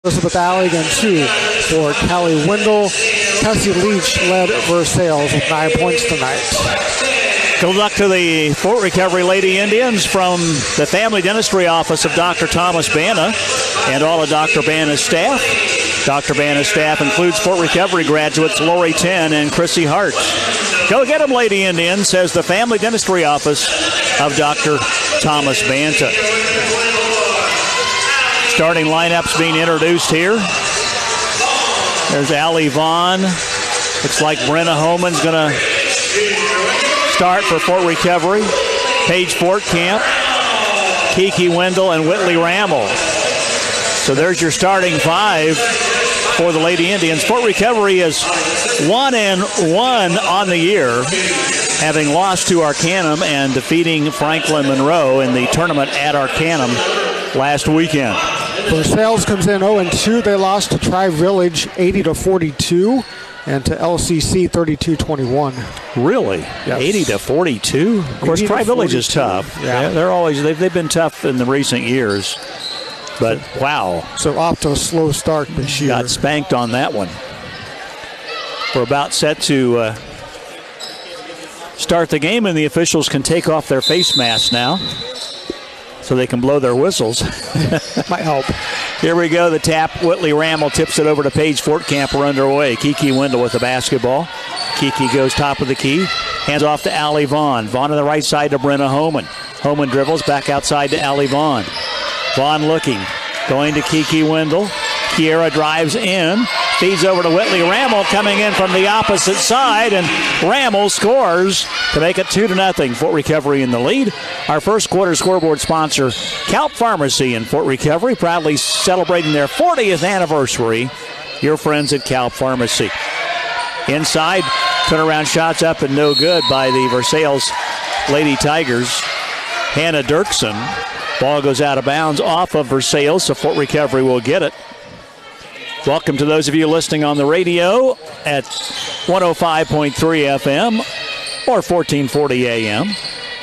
Elizabeth Alley again, 2 for Callie Wendell. Tessie Leach led Versailles with 9 points tonight. Good luck to the Fort Recovery Lady Indians from the Family Dentistry Office of Dr. Thomas Bana and all of Dr. Bana's staff. Dr. Bana's staff includes Fort Recovery graduates Lori Ten and Chrissy Hart. Go get them, Lady Indians, says the Family Dentistry Office of Dr. Thomas Banta. Starting lineups being introduced here. There's Allie Vaughn. Looks like Brenna Homan's going to start for Fort Recovery. Paige Fortcamp, Kiki Wendell, and Whitley Rammel. So there's your starting 5 for the Lady Indians. Fort Recovery is 1-1 on the year, having lost to Arcanum and defeating Franklin Monroe in the tournament at Arcanum last weekend. Versailles comes in 0-2. They lost to Tri-Village 80-42 and to LCC 32-21. Really? Yes. 80-42? Of course, Tri-Village is tough. Yeah. They've been tough in the recent years. But wow. So off to a slow start this year. Got spanked on that one. We're about set to start the game, and the officials can take off their face masks now so they can blow their whistles. Might help. Here we go. The tap. Whitley Rammel tips it over to Paige Fortcamp. We're underway. Kiki Wendell with the basketball. Kiki goes top of the key. Hands off to Allie Vaughn. Vaughn on the right side to Brenna Homan. Homan dribbles back outside to Allie Vaughn. Vaughn looking. Going to Kiki Wendell. Kiera drives in. Feeds over to Whitley Rammel coming in from the opposite side, and Rammel scores to make it 2-0. Fort Recovery in the lead. Our first quarter scoreboard sponsor, Calp Pharmacy in Fort Recovery, proudly celebrating their 40th anniversary. Your friends at Calp Pharmacy. Inside, turnaround shots up and no good by the Versailles Lady Tigers. Hannah Dirksen. Ball goes out of bounds off of Versailles, so Fort Recovery will get it. Welcome to those of you listening on the radio at 105.3 FM or 1440 AM,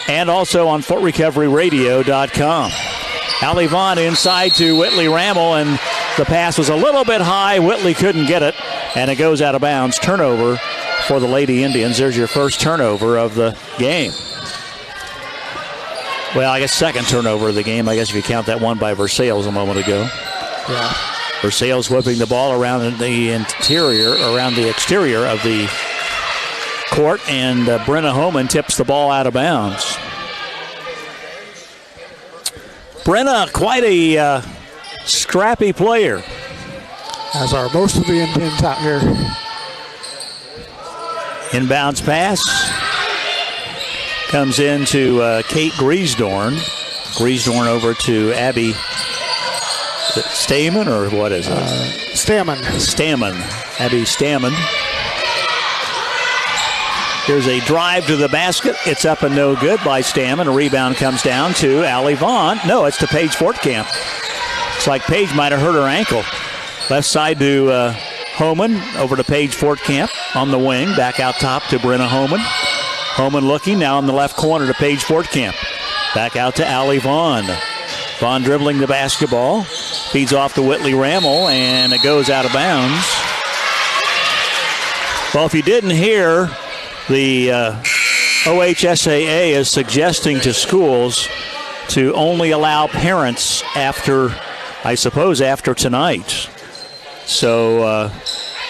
and also on FortRecoveryRadio.com. Allie Vaughn inside to Whitley Rammel, and the pass was a little bit high. Whitley couldn't get it, and it goes out of bounds. Turnover for the Lady Indians. There's your first turnover of the game. Well, I guess second turnover of the game, I guess if you count that one by Versailles a moment ago. Yeah. Versailles whipping the ball around the exterior of the court, and Brenna Homan tips the ball out of bounds. Brenna, quite a scrappy player. As are most of the Indians out here. Inbounds pass comes into Kate Griesdorn. Griesdorn over to Abby Stamen, or what is it? Stammen. Abby Stammen. Here's a drive to the basket. It's up and no good by Stammen. A rebound comes down to Allie Vaughn. No, it's to Paige Fortcamp. It's like Paige might have hurt her ankle. Left side to Homan. Over to Paige Fortcamp on the wing. Back out top to Brenna Homan. Homan looking now in the left corner to Paige Fortcamp. Back out to Allie Vaughn. Vaughn dribbling the basketball. Feeds off to Whitley Rammel, and it goes out of bounds. Well, if you didn't hear, the OHSAA is suggesting to schools to only allow parents after tonight. So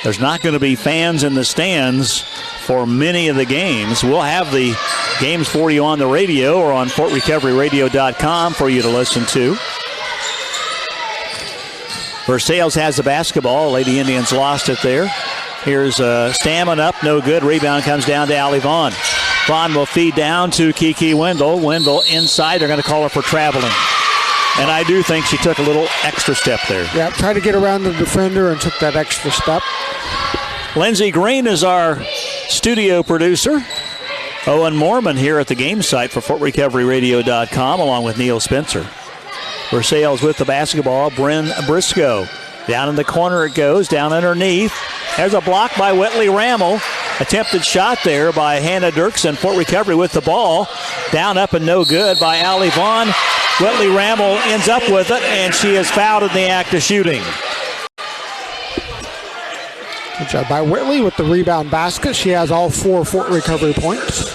there's not going to be fans in the stands for many of the games. We'll have the games for you on the radio or on FortRecoveryRadio.com for you to listen to. Versailles has the basketball. Lady Indians lost it there. Here's Stammen up, no good. Rebound comes down to Allie Vaughn. Vaughn will feed down to Kiki Wendell. Wendell inside. They're going to call her for traveling. And I do think she took a little extra step there. Yeah, tried to get around the defender and took that extra step. Lindsey Green is our studio producer. Owen Mormon here at the game site for FortRecoveryRadio.com along with Neil Spencer. Versailles with the basketball. Bryn Briscoe. Down in the corner it goes, down underneath. There's a block by Whitley Rammel. Attempted shot there by Hannah Dirksen. Fort Recovery with the ball. Down up and no good by Allie Vaughn. Whitley Rammel ends up with it, and she is fouled in the act of shooting. Good job by Whitley with the rebound basket. She has all 4 Fort Recovery points.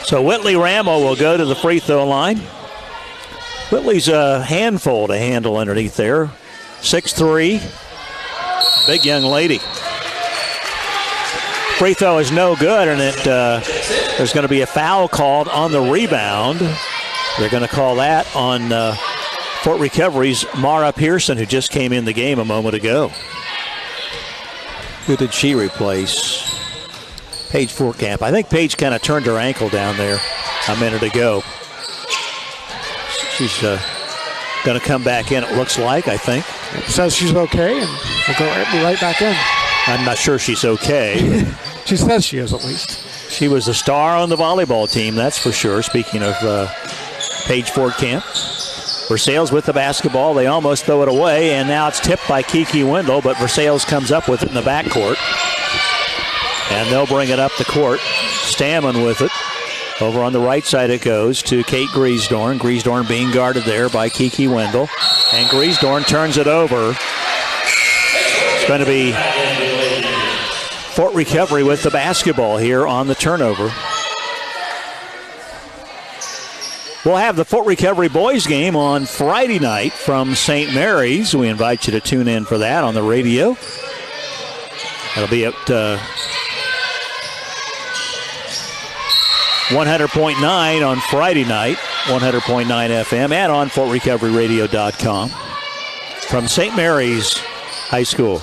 So Whitley Ramel will go to the free throw line. Whitley's a handful to handle underneath there. 6'3", big young lady. Free throw is no good, and there's going to be a foul called on the rebound. They're going to call that on Fort Recovery's Mara Pearson, who just came in the game a moment ago. Who did she replace? Paige Fortcamp. I think Paige kind of turned her ankle down there a minute ago. She's going to come back in, it looks like, I think. It says she's okay, and we'll go right back in. I'm not sure she's okay. She says she is, at least. She was a star on the volleyball team, that's for sure. Speaking of Paige Fortcamp. Versailles with the basketball. They almost throw it away, and now it's tipped by Kiki Wendell, but Versailles comes up with it in the backcourt. And they'll bring it up the court. Stammen with it. Over on the right side it goes to Kate Griesdorn. Griesdorn being guarded there by Kiki Wendell. And Griesdorn turns it over. It's going to be Fort Recovery with the basketball here on the turnover. We'll have the Fort Recovery boys game on Friday night from St. Mary's. We invite you to tune in for that on the radio. It'll be at 100.9 on Friday night, 100.9 FM, and on FortRecoveryRadio.com. From St. Mary's High School.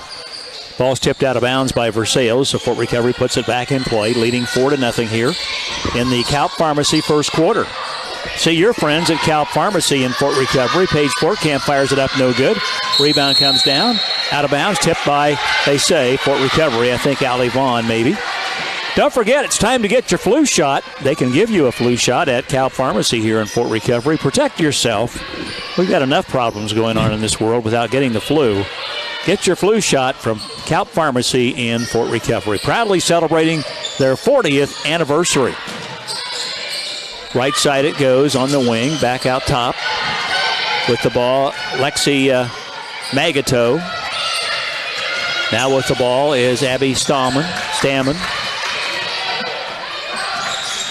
Ball's tipped out of bounds by Versailles, so Fort Recovery puts it back in play, leading 4-0 here in the Calp Pharmacy first quarter. See your friends at Calp Pharmacy in Fort Recovery. Paige Fortcamp fires it up, no good. Rebound comes down, out of bounds, tipped by, they say, Fort Recovery. I think Allie Vaughn, maybe. Don't forget, it's time to get your flu shot. They can give you a flu shot at Calp Pharmacy here in Fort Recovery. Protect yourself. We've got enough problems going on in this world without getting the flu. Get your flu shot from Calp Pharmacy in Fort Recovery. Proudly celebrating their 40th anniversary. Right side it goes on the wing, back out top. With the ball, Lexi Magato. Now with the ball is Abby Stammen.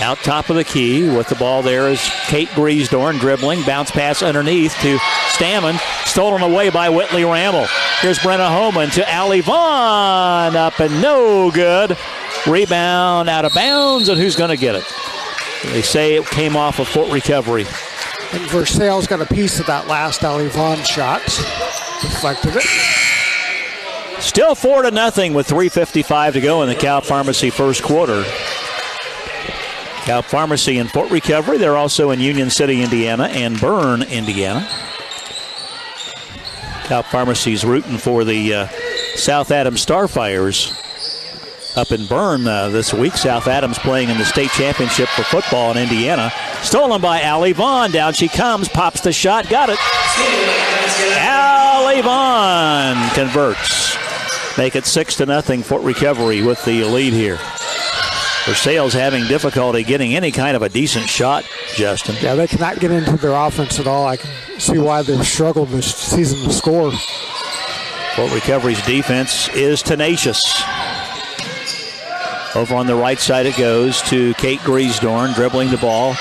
Out top of the key with the ball there is Kate Griesdorn dribbling. Bounce pass underneath to Stammen. Stolen away by Whitley Ramel. Here's Brenna Homan to Allie Vaughn. Up and no good. Rebound out of bounds, and who's going to get it? They say it came off of Fort Recovery. And Versailles got a piece of that last Allie Vaughn shot. Deflected it. Still 4-0 with 3:55 to go in the Calp Pharmacy first quarter. Calp Pharmacy in Fort Recovery. They're also in Union City, Indiana, and Bern, Indiana. Calp Pharmacy's rooting for the South Adams Starfires up in Bern this week. South Adams playing in the state championship for football in Indiana. Stolen by Allie Vaughn. Down she comes, pops the shot, got it. Allie Vaughn converts. Make it 6-0 Fort Recovery with the lead here. Versailles having difficulty getting any kind of a decent shot, Justin. Yeah, they cannot get into their offense at all. I can see why they've struggled this season to score. Fort Recovery's defense is tenacious. Over on the right side it goes to Kate Griesdorn, dribbling the ball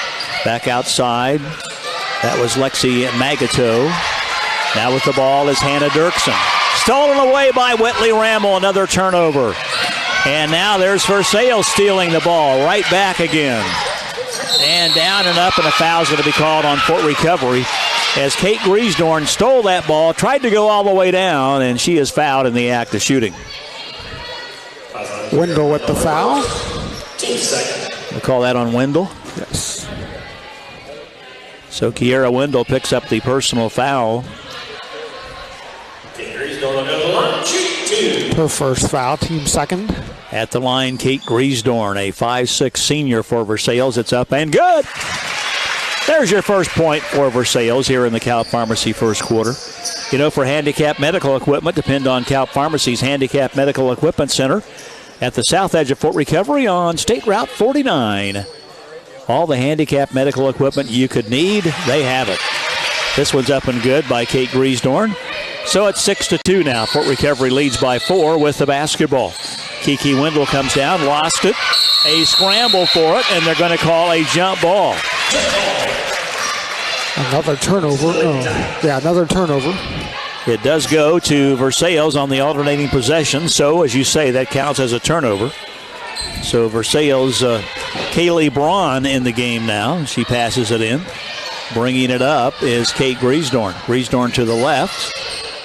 back outside. That was Lexi Magato. Now with the ball is Hannah Dirksen. Stolen away by Whitley Ramel, another turnover. And now there's Versailles stealing the ball right back again. And down and up, and a foul's going to be called on Fort Recovery as Kate Griesdorn stole that ball, tried to go all the way down, and she is fouled in the act of shooting. Wendell with the foul. We'll call that on Wendell. Yes. So Kiera Wendell picks up the personal foul. Her first foul, team second. At the line, Kate Griesdorn, a 5'6" senior for Versailles. It's up and good. There's your first point for Versailles here in the Calp Pharmacy first quarter. You know, for handicap medical equipment, depend on Calp Pharmacy's Handicap Medical Equipment Center at the south edge of Fort Recovery on State Route 49. All the handicap medical equipment you could need, they have it. This one's up and good by Kate Griesdorn. So it's 6-2 now. Fort Recovery leads by 4 with the basketball. Kiki Wendell comes down, lost it. A scramble for it, and they're going to call a jump ball. Another turnover. Another turnover. It does go to Versailles on the alternating possession. So, as you say, that counts as a turnover. So Versailles, Kaylee Braun in the game now. She passes it in. Bringing it up is Kate Griesdorn. Griesdorn to the left.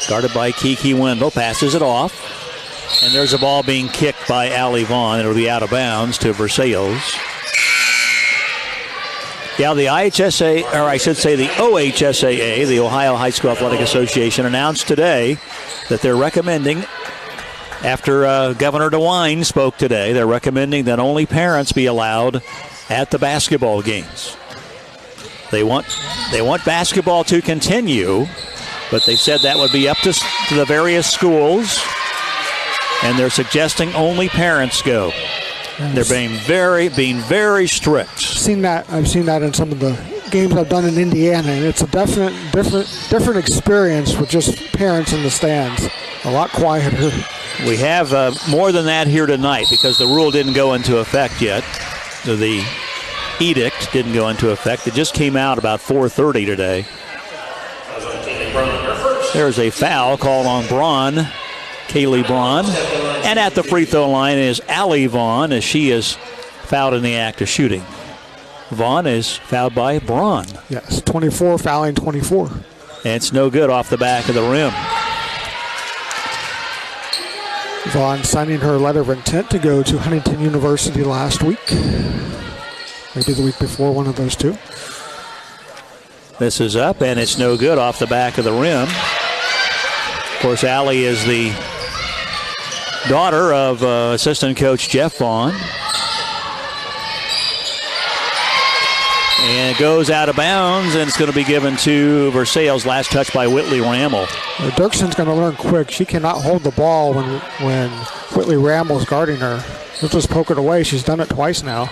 Guarded by Kiki Wendell. Passes it off. And there's a ball being kicked by Allie Vaughn. It'll be out of bounds to Versailles. Yeah, the IHSA, or I should say the OHSAA, the Ohio High School Athletic Association, announced today that they're recommending, after Governor DeWine spoke today, they're recommending that only parents be allowed at the basketball games. They want basketball to continue, but they said that would be up to the various schools, and they're suggesting only parents go. They're being very strict. I've seen that in some of the games I've done in Indiana, and it's a different experience with just parents in the stands. A lot quieter. We have more than that here tonight because the rule didn't go into effect yet. The edict didn't go into effect. It just came out about 4:30 today. There's a foul called on Braun, Kaylee Braun. And at the free throw line is Allie Vaughn, as she is fouled in the act of shooting. Vaughn is fouled by Braun. Yes, 24 fouling 24. And it's no good off the back of the rim. Vaughn signing her letter of intent to go to Huntington University last week. Maybe the week before, one of those two. This is up, and it's no good off the back of the rim. Of course, Allie is the daughter of assistant coach Jeff Vaughn. And it goes out of bounds, and it's going to be given to Versailles. Last touch by Whitley Rammel. Dirkson's going to learn quick. She cannot hold the ball when Whitley Rammel's guarding her. She'll just poke it away. She's done it twice now.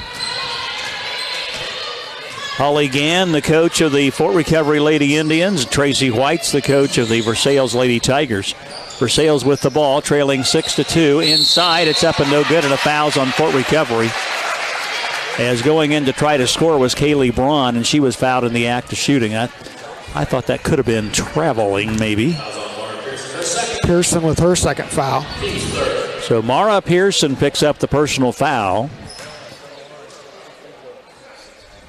Holly Gann, the coach of the Fort Recovery Lady Indians. Tracy White's the coach of the Versailles Lady Tigers. Versailles with the ball, trailing 6-2. Inside, it's up and no good, and a foul's on Fort Recovery. As going in to try to score was Kaylee Braun, and she was fouled in the act of shooting. I thought that could have been traveling, maybe. Pearson with her second foul. So Mara Pearson picks up the personal foul.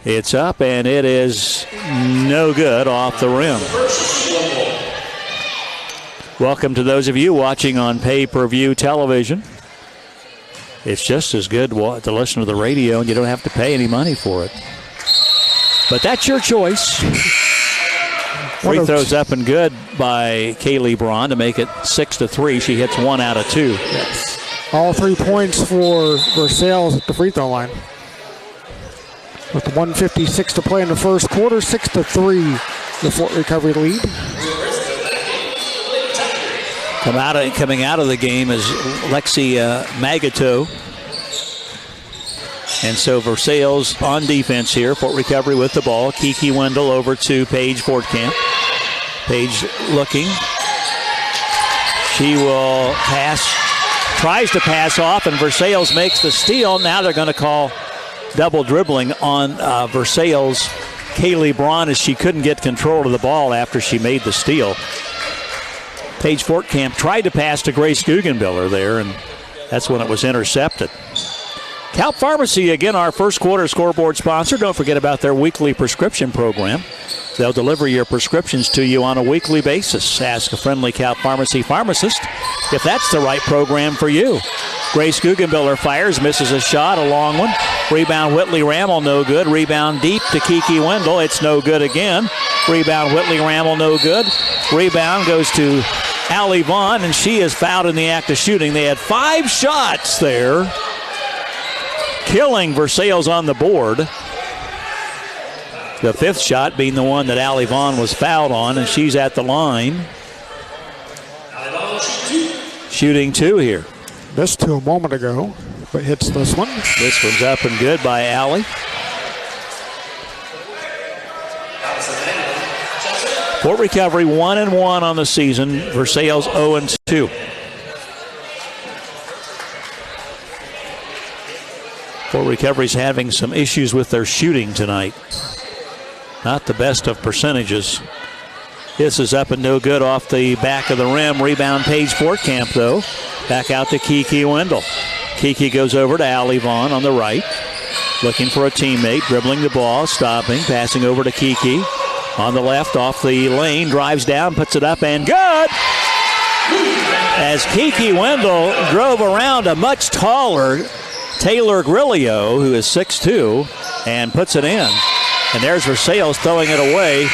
It's up, and it is no good off the rim. Welcome to those of you watching on pay-per-view television. It's just as good to listen to the radio, and you don't have to pay any money for it. But that's your choice. Free throws up and good by Kaylee Braun to make it 6-3. She hits 1 out of 2. Yes. All 3 points for Versailles at the free throw line. With 1:56 to play in the first quarter, 6-3, the Fort Recovery lead. Coming out of the game is Lexi Magato. And so Versailles on defense here. Fort Recovery with the ball. Kiki Wendell over to Paige Fortcamp. Paige looking. She will pass. Tries to pass off, and Versailles makes the steal. Now they're going to call double dribbling on Versailles' Kaylee Braun, as she couldn't get control of the ball after she made the steal. Paige Fortcamp tried to pass to Grace Guggenbiller there, and that's when it was intercepted. Calp Pharmacy, again, our first quarter scoreboard sponsor. Don't forget about their weekly prescription program. They'll deliver your prescriptions to you on a weekly basis. Ask a friendly Calp Pharmacy pharmacist if that's the right program for you. Grace Guggenbiller fires, misses a shot, a long one. Rebound Whitley Rammel, no good. Rebound deep to Kiki Wendell. It's no good again. Rebound Whitley Rammel, no good. Rebound goes to Allie Vaughn, and she is fouled in the act of shooting. They had 5 shots there, killing Versailles on the board. The 5th shot being the one that Allie Vaughn was fouled on, and she's at the line. Shooting 2 here. Missed 2 a moment ago, but hits this one. This one's up and good by Allie. Fort Recovery 1-1 on the season. Versailles 0-2. Fort Recovery's having some issues with their shooting tonight. Not the best of percentages. This is up and no good off the back of the rim. Rebound Paige Fortcamp, though. Back out to Kiki Wendell. Kiki goes over to Allie Vaughn on the right. Looking for a teammate. Dribbling the ball. Stopping. Passing over to Kiki. On the left, off the lane. Drives down. Puts it up and good! As Kiki Wendell drove around a much taller Taylor Grillio, who is 6'2", and puts it in. And there's Versailles throwing it away.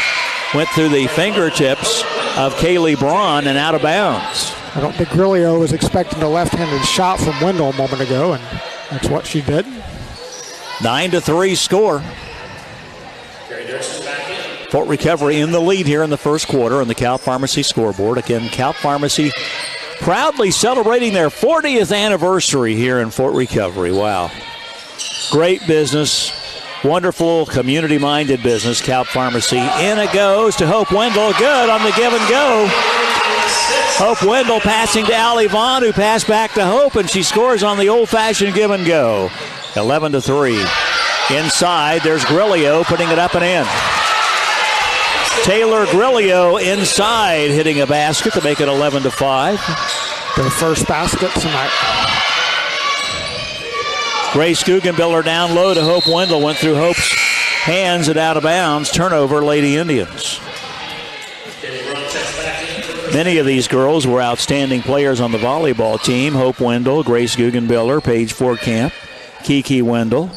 Went through the fingertips of Kaylee Braun and out of bounds. I don't think Grillio was expecting a left-handed shot from Wendell a moment ago, and that's what she did. 9-3 score. Fort Recovery in the lead here in the first quarter on the Cal Pharmacy scoreboard. Again, Cal Pharmacy proudly celebrating their 40th anniversary here in Fort Recovery. Wow. Great business. Wonderful community-minded business, Cal Pharmacy. In it goes to Hope Wendell. Good on the give and go. Hope Wendell passing to Allie Vaughn, who passed back to Hope, and she scores on the old-fashioned give and go. 11-3. Inside, there's Grillio putting it up and in. Taylor Grillio inside hitting a basket to make it 11-5. Their first basket tonight. Grace Guggenbiller down low to Hope Wendell. Went through Hope's hands and out of bounds. Turnover, Lady Indians. Many of these girls were outstanding players on the volleyball team. Hope Wendell, Grace Guggenbiller, Paige Fortcamp, Kiki Wendell.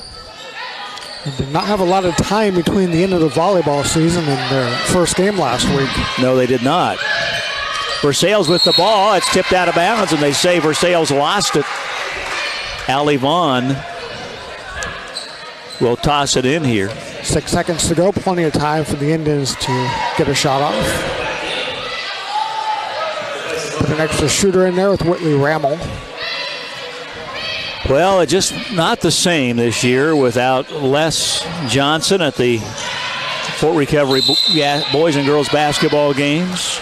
They did not have a lot of time between the end of the volleyball season and their first game last week. No, they did not. Versailles with the ball. It's tipped out of bounds, and they say Versailles lost it. Allie Vaughn will toss it in here. 6 seconds to go. Plenty of time for the Indians to get a shot off. Put an extra shooter in there with Whitley Rammel. Well, it's just not the same this year without Les Johnson at the Fort Recovery boys and girls basketball games.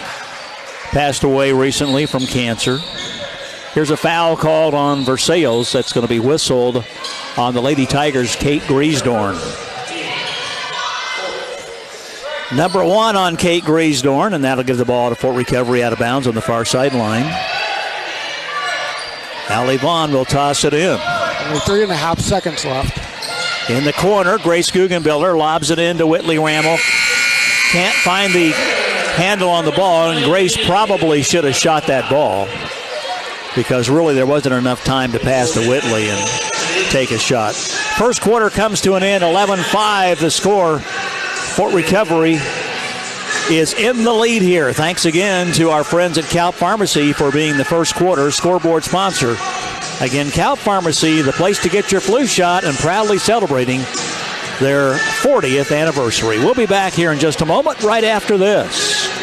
Passed away recently from cancer. Here's a foul called on Versailles. That's going to be whistled on the Lady Tigers' Kate Griesdorn. Number 1 on Kate Griesdorn, and that'll give the ball to Fort Recovery out of bounds on the far sideline. Allie Vaughn will toss it in. Only 3.5 seconds left. In the corner, Grace Guggenbiller lobs it in to Whitley Rammel. Can't find the handle on the ball, and Grace probably should have shot that ball, because really there wasn't enough time to pass to Whitley and take a shot. First quarter comes to an end, 11-5 the score. Fort Recovery is in the lead here. Thanks again to our friends at Cal Pharmacy for being the first quarter scoreboard sponsor. Again, Cal Pharmacy, the place to get your flu shot, and proudly celebrating their 40th anniversary. We'll be back here in just a moment, right after this.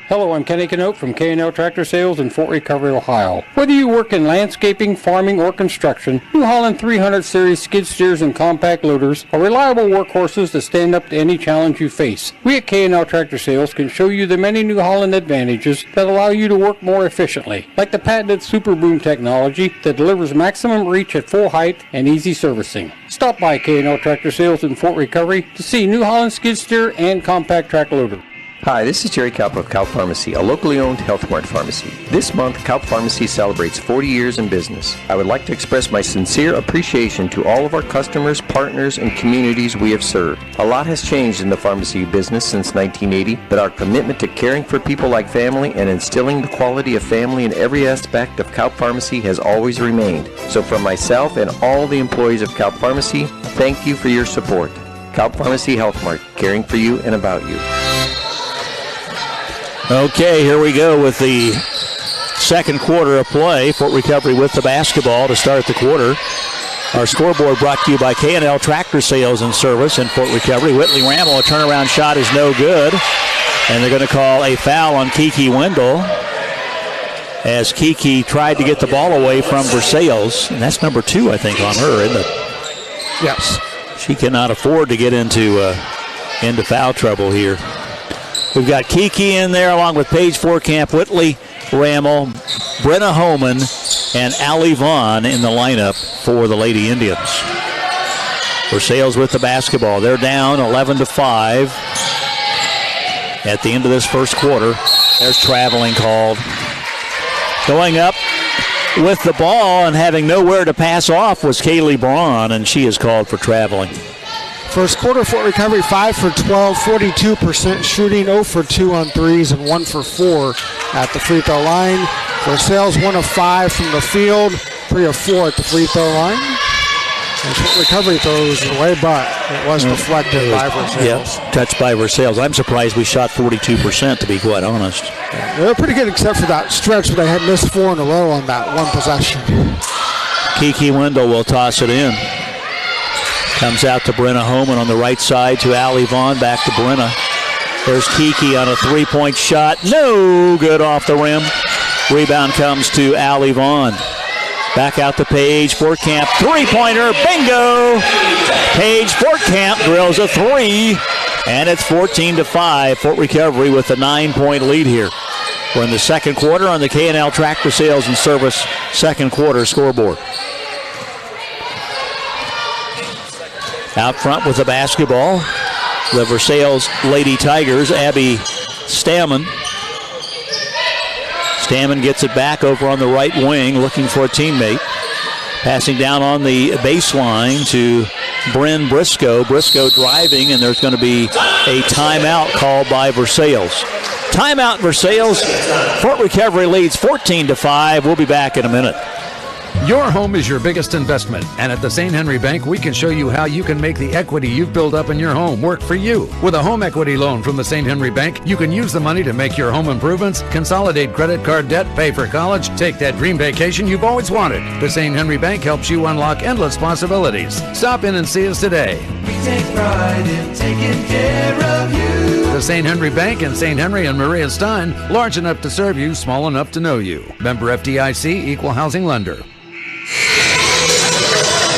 Hello, I'm Kenny Canote from K&L Tractor Sales in Fort Recovery, Ohio. Whether you work in landscaping, farming, or construction, New Holland 300 Series skid steers and compact loaders are reliable workhorses that stand up to any challenge you face. We at K&L Tractor Sales can show you the many New Holland advantages that allow you to work more efficiently, like the patented Super Boom technology that delivers maximum reach at full height and easy servicing. Stop by K&L Tractor Sales in Fort Recovery to see New Holland skid steer and compact track loader. Hi, this is Jerry Kaup of Kaup Pharmacy, a locally owned Health Mart pharmacy. This month, Kaup Pharmacy celebrates 40 years in business. I would like to express my sincere appreciation to all of our customers, partners, and communities we have served. A lot has changed in the pharmacy business since 1980, but our commitment to caring for people like family and instilling the quality of family in every aspect of Kaup Pharmacy has always remained. So from myself and all the employees of Kaup Pharmacy, thank you for your support. Kaup Pharmacy Health Mart, caring for you and about you. Okay, here we go with the second quarter of play. Fort Recovery with the basketball to start the quarter. Our scoreboard brought to you by K&L Tractor Sales and Service in Fort Recovery. Whitley Rammel, a turnaround shot is no good. And they're going to call a foul on Kiki Wendell as Kiki tried to get the ball away from Versailles. And that's number 2, I think, on her, isn't it? Yes. She cannot afford to get into foul trouble here. We've got Kiki in there along with Paige Forkamp, Whitley Rammel, Brenna Holman, and Allie Vaughn in the lineup for the Lady Indians. Versailles with the basketball. They're down 11-5 at the end of this first quarter. There's traveling called. Going up with the ball and having nowhere to pass off was Kaylee Braun, and she is called for traveling. First quarter, Fort Recovery 5 for 12, 42% shooting, 0 for 2 on threes, and 1 for 4 at the free throw line. Versailles 1 of 5 from the field, 3 of 4 at the free throw line. And Fort Recovery throws it away, but it was deflected by Versailles. Yeah, touched by Versailles. I'm surprised we shot 42%, to be quite honest. Yeah, they were pretty good except for that stretch where they had missed 4 in a row on that one possession. Kiki Wendell will toss it in. Comes out to Brenna Holman on the right side to Allie Vaughn. Back to Brenna. There's Kiki on a three-point shot. No good off the rim. Rebound comes to Allie Vaughn. Back out to Paige Forkamp. Three-pointer. Bingo! Paige Forkamp drills a three. And it's 14-5. Fort Recovery with a 9-point lead here. We're in the second quarter on the K&L Tractor Sales and Service second quarter scoreboard. Out front with the basketball, the Versailles Lady Tigers, Abby Stammen. Stammen gets it back over on the right wing, looking for a teammate. Passing down on the baseline to Bryn Briscoe. Briscoe driving, and there's going to be a timeout called by Versailles. Timeout Versailles. Fort Recovery leads 14-5. We'll be back in a minute. Your home is your biggest investment, and at the St. Henry Bank, we can show you how you can make the equity you've built up in your home work for you. With a home equity loan from the St. Henry Bank, you can use the money to make your home improvements, consolidate credit card debt, pay for college, take that dream vacation you've always wanted. The St. Henry Bank helps you unlock endless possibilities. Stop in and see us today. We take pride in taking care of you. The St. Henry Bank in St. Henry and Maria Stein, large enough to serve you, small enough to know you. Member FDIC, Equal Housing Lender.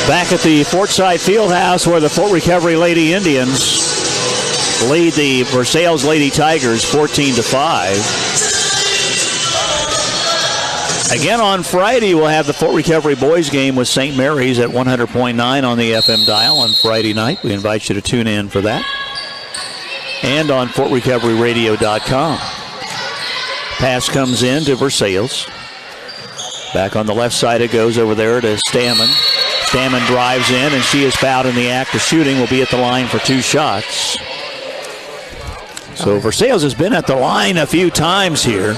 Back at the Fortside Fieldhouse where the Fort Recovery Lady Indians lead the Versailles Lady Tigers 14-5. Again on Friday, we'll have the Fort Recovery boys game with St. Mary's at 100.9 on the FM dial on Friday night. We invite you to tune in for that. And on FortRecoveryRadio.com. Pass comes in to Versailles. Back on the left side it goes over there to Stammen. Stammen drives in, and she is fouled in the act of shooting. Will be at the line for 2 shots. So Versailles has been at the line a few times here.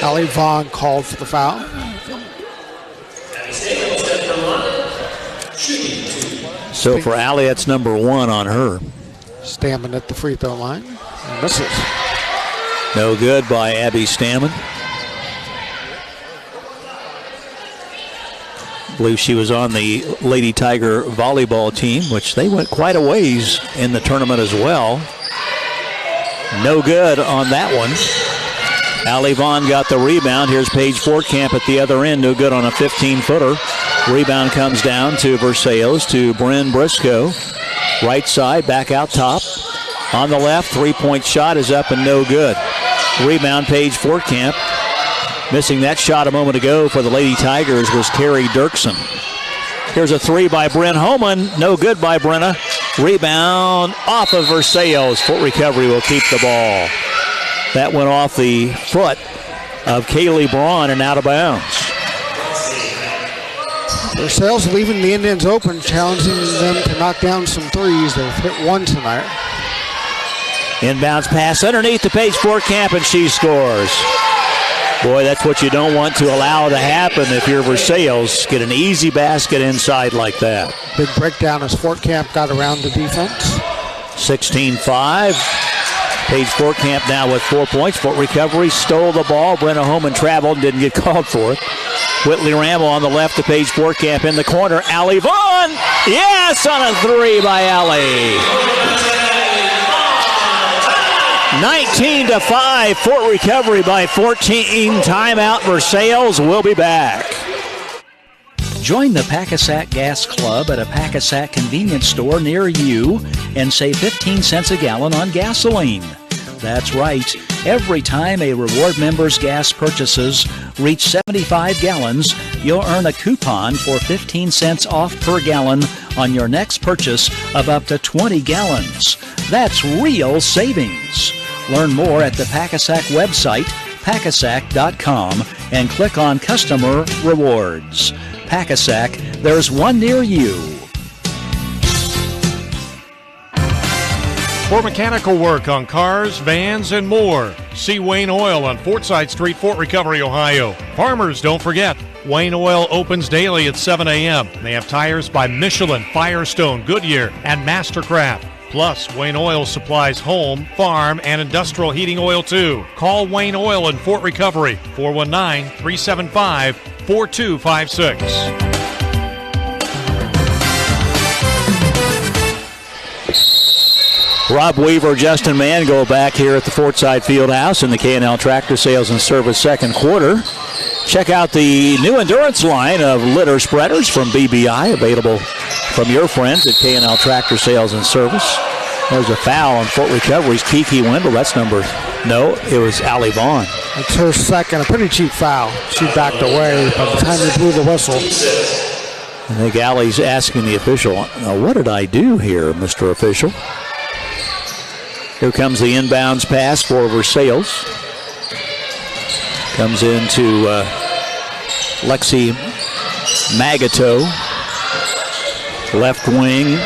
Allie Vaughn called for the foul. So for Allie, that's number 1 on her. Stammen at the free throw line. And misses. No good by Abby Stammen. I believe she was on the Lady Tiger volleyball team, which they went quite a ways in the tournament as well. No good on that one. Allie Vaughn got the rebound. Here's Paige Forkamp at the other end. No good on a 15-footer. Rebound comes down to Versailles, to Bryn Briscoe. Right side, back out top. On the left, three-point shot is up and no good. Rebound, Paige Forkamp. Missing that shot a moment ago for the Lady Tigers was Carrie Dirksen. Here's a three by Bryn Holman. No good by Brenna. Rebound off of Versailles. Fort Recovery will keep the ball. That went off the foot of Kaylee Braun and out of bounds. Versailles leaving the Indians open, challenging them to knock down some threes. They've hit 1 tonight. Inbounds pass underneath the Paige Forkamp, and she scores. Boy, that's what you don't want to allow to happen if you're Versailles. Get an easy basket inside like that. Big breakdown as Forkamp got around the defense. 16-5. Paige Forkamp now with 4 points. Fort Recovery stole the ball. Brenna Holman traveled and didn't get called for it. Whitley Rammel on the left to Paige Forkamp in the corner. Allie Vaughn! Yes, on a three by Allie. 19-5, Fort Recovery by 14. Timeout, Versailles. We'll be back. Join the Packasack Gas Club at a Packasack convenience store near you and save 15 cents a gallon on gasoline. That's right. Every time a Reward member's gas purchases reach 75 gallons, you'll earn a coupon for 15 cents off per gallon on your next purchase of up to 20 gallons. That's real savings. Learn more at the Pack-A-Sack website, packasack.com, and click on Customer Rewards. Pack-A-Sack, there's one near you. For mechanical work on cars, vans, and more, see Wayne Oil on Fortside Street, Fort Recovery, Ohio. Farmers, don't forget, Wayne Oil opens daily at 7 a.m. They have tires by Michelin, Firestone, Goodyear, and Mastercraft. Plus, Wayne Oil supplies home, farm, and industrial heating oil, too. Call Wayne Oil in Fort Recovery, 419-375-4256. Rob Weaver, Justin Mango back here at the Fortside Fieldhouse in the K&L Tractor Sales and Service second quarter. Check out the new endurance line of litter spreaders from BBI, available from your friends at K&L Tractor Sales and Service. There's a foul on Fort Recovery's Kiki Wendell. That's it was Allie Vaughn. It's her second, a pretty cheap foul. She backed away by the time they blew the whistle. I think Allie's asking the official, what did I do here, Mr. Official? Here comes the inbounds pass for Versailles. Comes into Lexi Magato. Left wing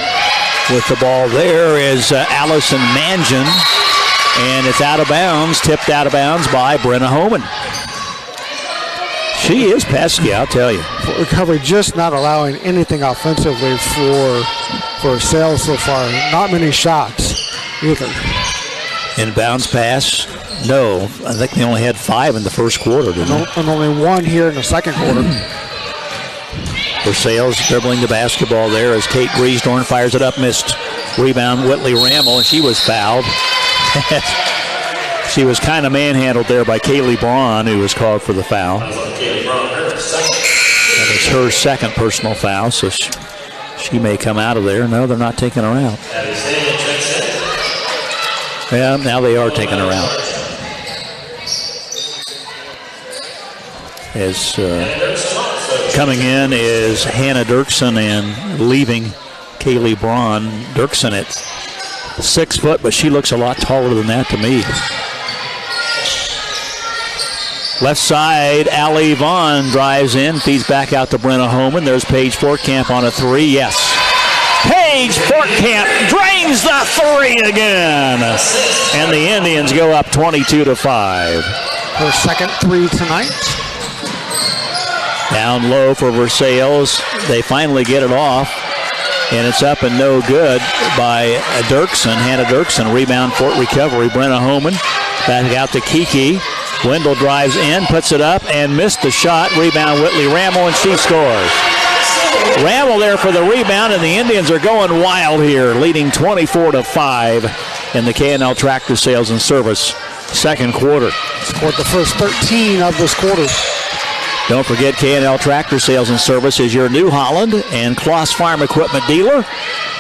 with the ball there is Allison Mangin. And it's out of bounds, tipped out of bounds by Brenna Homan. She is pesky, I'll tell you. Fort Recovery just not allowing anything offensively for Sales so far. Not many shots either. Inbounds pass. No, I think they only had 5 in the first quarter, didn't they? And only 1 here in the second quarter. Versailles dribbling the basketball there as Kate Griesdorn fires it up, missed. Rebound, Whitley Rammel, and she was fouled. She was kind of manhandled there by Kaylee Braun, who was called for the foul. That is her second personal foul, so she may come out of there. No, they're not taking her out. Yeah, now they are taking her out. As coming in is Hannah Dirksen and leaving Kaylee Braun. Dirksen at 6 foot, but she looks a lot taller than that to me. Left side, Allie Vaughn drives in, feeds back out to Brenna Homan. There's Paige Fortcamp on a 3. Yes. Paige Fortcamp drains the 3 again. And the Indians go up 22-5. Her second 3 tonight. Down low for Versailles. They finally get it off. And it's up and no good by Dirksen. Hannah Dirksen. Rebound, Fort Recovery. Brenna Homan back out to Kiki. Wendell drives in, puts it up, and missed the shot. Rebound, Whitley Rammel, and she scores. Rammel there for the rebound, and the Indians are going wild here, leading 24-5 in the K&L Tractor Sales and Service second quarter. Scored the first 13 of this quarter. Don't forget, K&L Tractor Sales and Service is your New Holland and Kloss Farm Equipment dealer.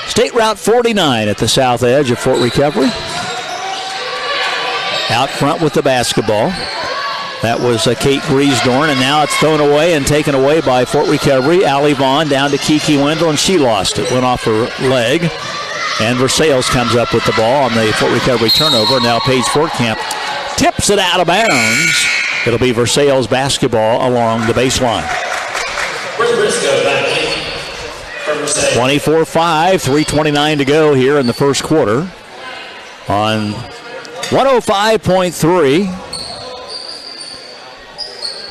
State Route 49 at the south edge of Fort Recovery. Out front with the basketball. That was Kate Griesdorn, and now it's thrown away and taken away by Fort Recovery. Allie Vaughn down to Kiki Wendell, and she lost it. Went off her leg. And Versailles comes up with the ball on the Fort Recovery turnover. Now Paige Fortcamp tips it out of bounds. It'll be Versailles basketball along the baseline. 24-5, 3:29 to go here in the first quarter on 105.3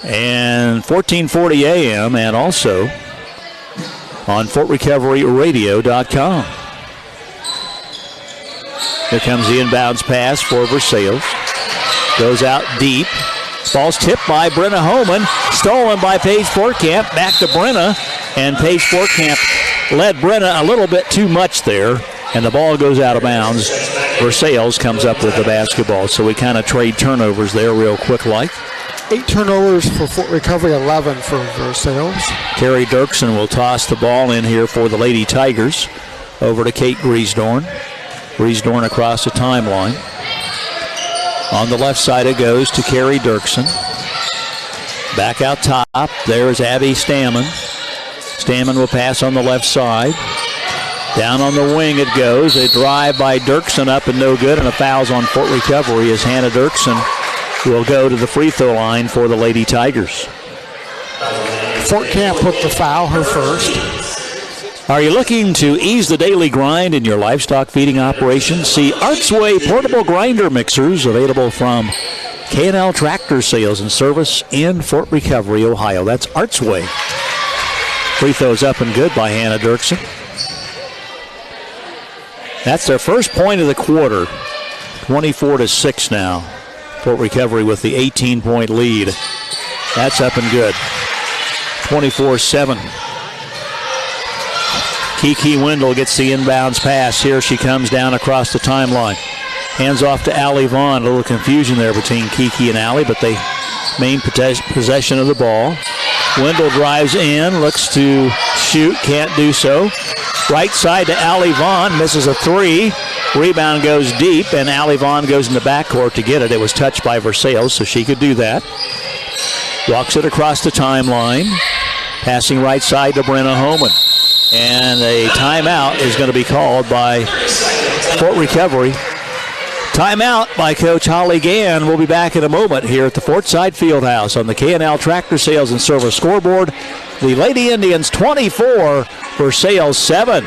and 1440 AM, and also on FortRecoveryRadio.com. Here comes the inbounds pass for Versailles. Goes out deep. Ball's tipped by Brenna Homan. Stolen by Paige Fortcamp. Back to Brenna. And Paige Fortcamp led Brenna a little bit too much there. And the ball goes out of bounds. Versailles comes up with the basketball. So we kind of trade turnovers there real quick like. 8 turnovers for Fort Recovery, 11 for Versailles. Carrie Dirksen will toss the ball in here for the Lady Tigers. Over to Kate Griesdorn. Griesdorn across the timeline. On the left side it goes to Carrie Dirksen. Back out top, there's Abby Stammen. Stammen will pass on the left side. Down on the wing it goes. A drive by Dirksen up and no good, and a foul's on Fort Recovery as Hannah Dirksen will go to the free throw line for the Lady Tigers. Fort Camp put the foul, her first. Are you looking to ease the daily grind in your livestock feeding operation? See Artsway portable grinder mixers available from K&L Tractor Sales and Service in Fort Recovery, Ohio. That's Artsway. Free throws up and good by Hannah Dirksen. That's their first point of the quarter. 24-6 now. Fort Recovery with the 18-point lead. That's up and good. 24-7. Kiki Wendell gets the inbounds pass. Here she comes down across the timeline. Hands off to Allie Vaughn. A little confusion there between Kiki and Allie, but they maintain possession of the ball. Wendell drives in, looks to shoot, can't do so. Right side to Allie Vaughn, misses a three. Rebound goes deep, and Allie Vaughn goes in the backcourt to get it. It was touched by Versailles, so she could do that. Walks it across the timeline. Passing right side to Brenna Homan. And a timeout is going to be called by Fort Recovery. Timeout by Coach Holly Gann. We'll be back in a moment here at the Fort Side Fieldhouse on the K&L Tractor Sales and Service scoreboard. The Lady Indians 24, Versailles 7.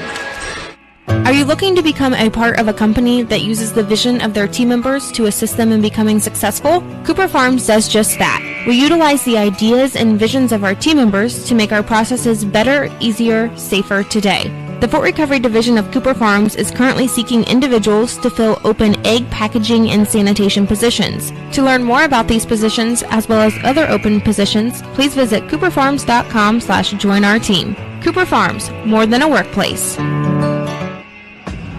Are you looking to become a part of a company that uses the vision of their team members to assist them in becoming successful? Cooper Farms does just that. We utilize the ideas and visions of our team members to make our processes better, easier, safer today. The Fort Recovery Division of Cooper Farms is currently seeking individuals to fill open egg packaging and sanitation positions. To learn more about these positions, as well as other open positions, please visit cooperfarms.com/join our team. Cooper Farms, more than a workplace.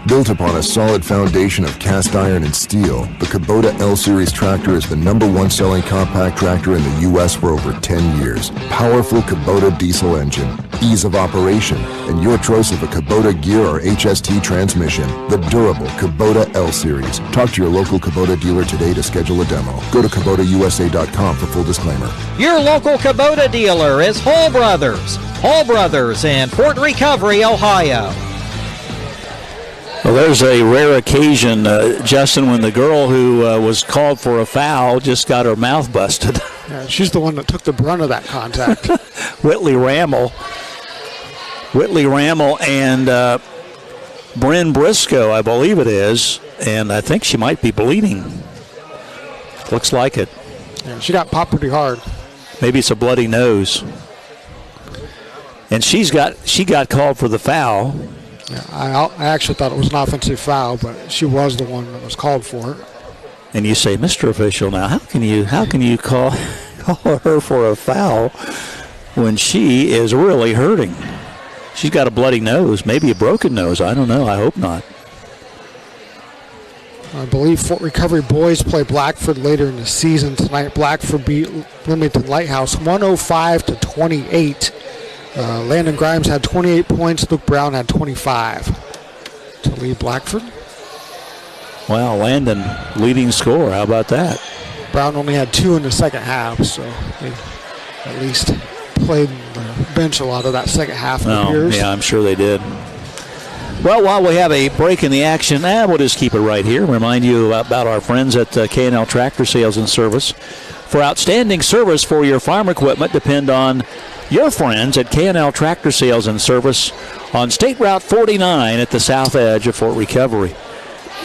Built upon a solid foundation of cast iron and steel, the Kubota L-Series tractor is the #1 selling compact tractor in the U.S. for over 10 years. Powerful Kubota diesel engine, ease of operation, and your choice of a Kubota gear or HST transmission. The durable Kubota L-Series. Talk to your local Kubota dealer today to schedule a demo. Go to KubotaUSA.com for full disclaimer. Your local Kubota dealer is Hall Brothers. Hall Brothers in Fort Recovery, Ohio. Well, there's a rare occasion, Justin, when the girl who was called for a foul just got her mouth busted. Yeah, she's the one that took the brunt of that contact. Whitley Rammel and Bryn Briscoe, I believe it is, and I think she might be bleeding. Looks like it. Yeah, she got popped pretty hard. Maybe it's a bloody nose. And she got called for the foul. Yeah, I actually thought it was an offensive foul, but she was the one that was called for it. And you say, Mr. Official, now how can you call her for a foul when she is really hurting? She's got a bloody nose, maybe a broken nose. I don't know. I hope not. I believe Fort Recovery boys play Blackford later in the season tonight. Blackford beat Bloomington Lighthouse 105-28. Landon Grimes had 28 points. Luke Brown had 25 to lead Blackford. Wow, Landon leading scorer. How about that? Brown only had 2 in the second half, so they at least played the bench a lot of that second half. Yeah, I'm sure they did. Well, while we have a break in the action, we'll just keep it right here. Remind you about our friends at K&L Tractor Sales and Service. For outstanding service for your farm equipment, depend on your friends at K&L Tractor Sales and Service on State Route 49 at the south edge of Fort Recovery.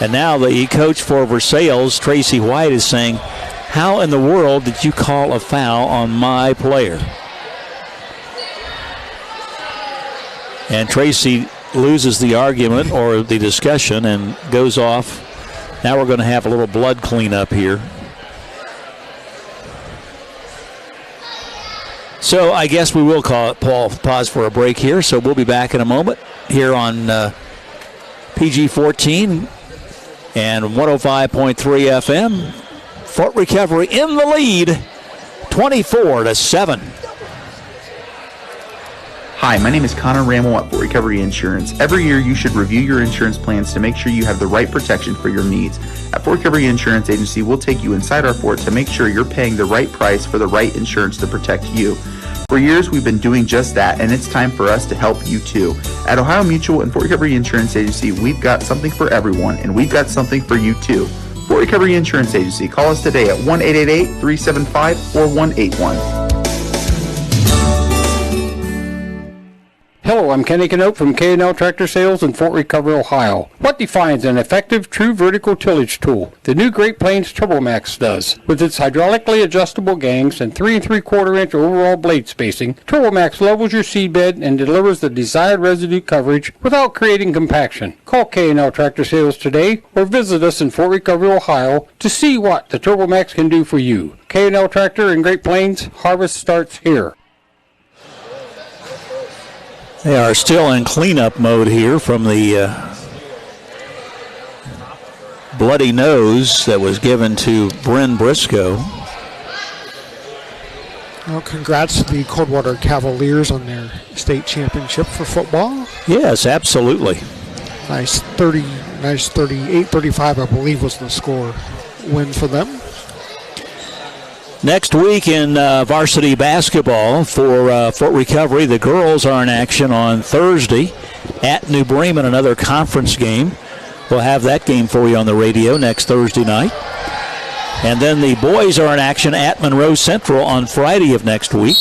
And now the coach for Versailles, Tracy White, is saying, how in the world did you call a foul on my player? And Tracy loses the argument or the discussion and goes off. Now we're going to have a little blood cleanup here. So I guess we will pause for a break here. So we'll be back in a moment here on PG-14 and 105.3 FM. Fort Recovery in the lead, 24-7. Hi, my name is Connor Rammel at Fort Recovery Insurance. Every year you should review your insurance plans to make sure you have the right protection for your needs. At Fort Recovery Insurance Agency, we'll take you inside our fort to make sure you're paying the right price for the right insurance to protect you. For years, we've been doing just that, and it's time for us to help you too. At Ohio Mutual and Fort Recovery Insurance Agency, we've got something for everyone, and we've got something for you too. Fort Recovery Insurance Agency. Call us today at 1-888-375-4181. Hello, I'm Kenny Canope from K&L Tractor Sales in Fort Recovery, Ohio. What defines an effective, true vertical tillage tool? The new Great Plains TurboMax does. With its hydraulically adjustable gangs and 3 3/4 inch overall blade spacing, TurboMax levels your seedbed and delivers the desired residue coverage without creating compaction. Call K&L Tractor Sales today or visit us in Fort Recovery, Ohio to see what the TurboMax can do for you. K&L Tractor in Great Plains, harvest starts here. They are still in cleanup mode here from the bloody nose that was given to Bryn Briscoe. Well, congrats to the Coldwater Cavaliers on their state championship for football. Yes, absolutely. Nice 38-35, I believe, was the score win for them. Next week in varsity basketball for Fort Recovery, the girls are in action on Thursday at New Bremen, another conference game. We'll have that game for you on the radio next Thursday night. And then the boys are in action at Monroe Central on Friday of next week.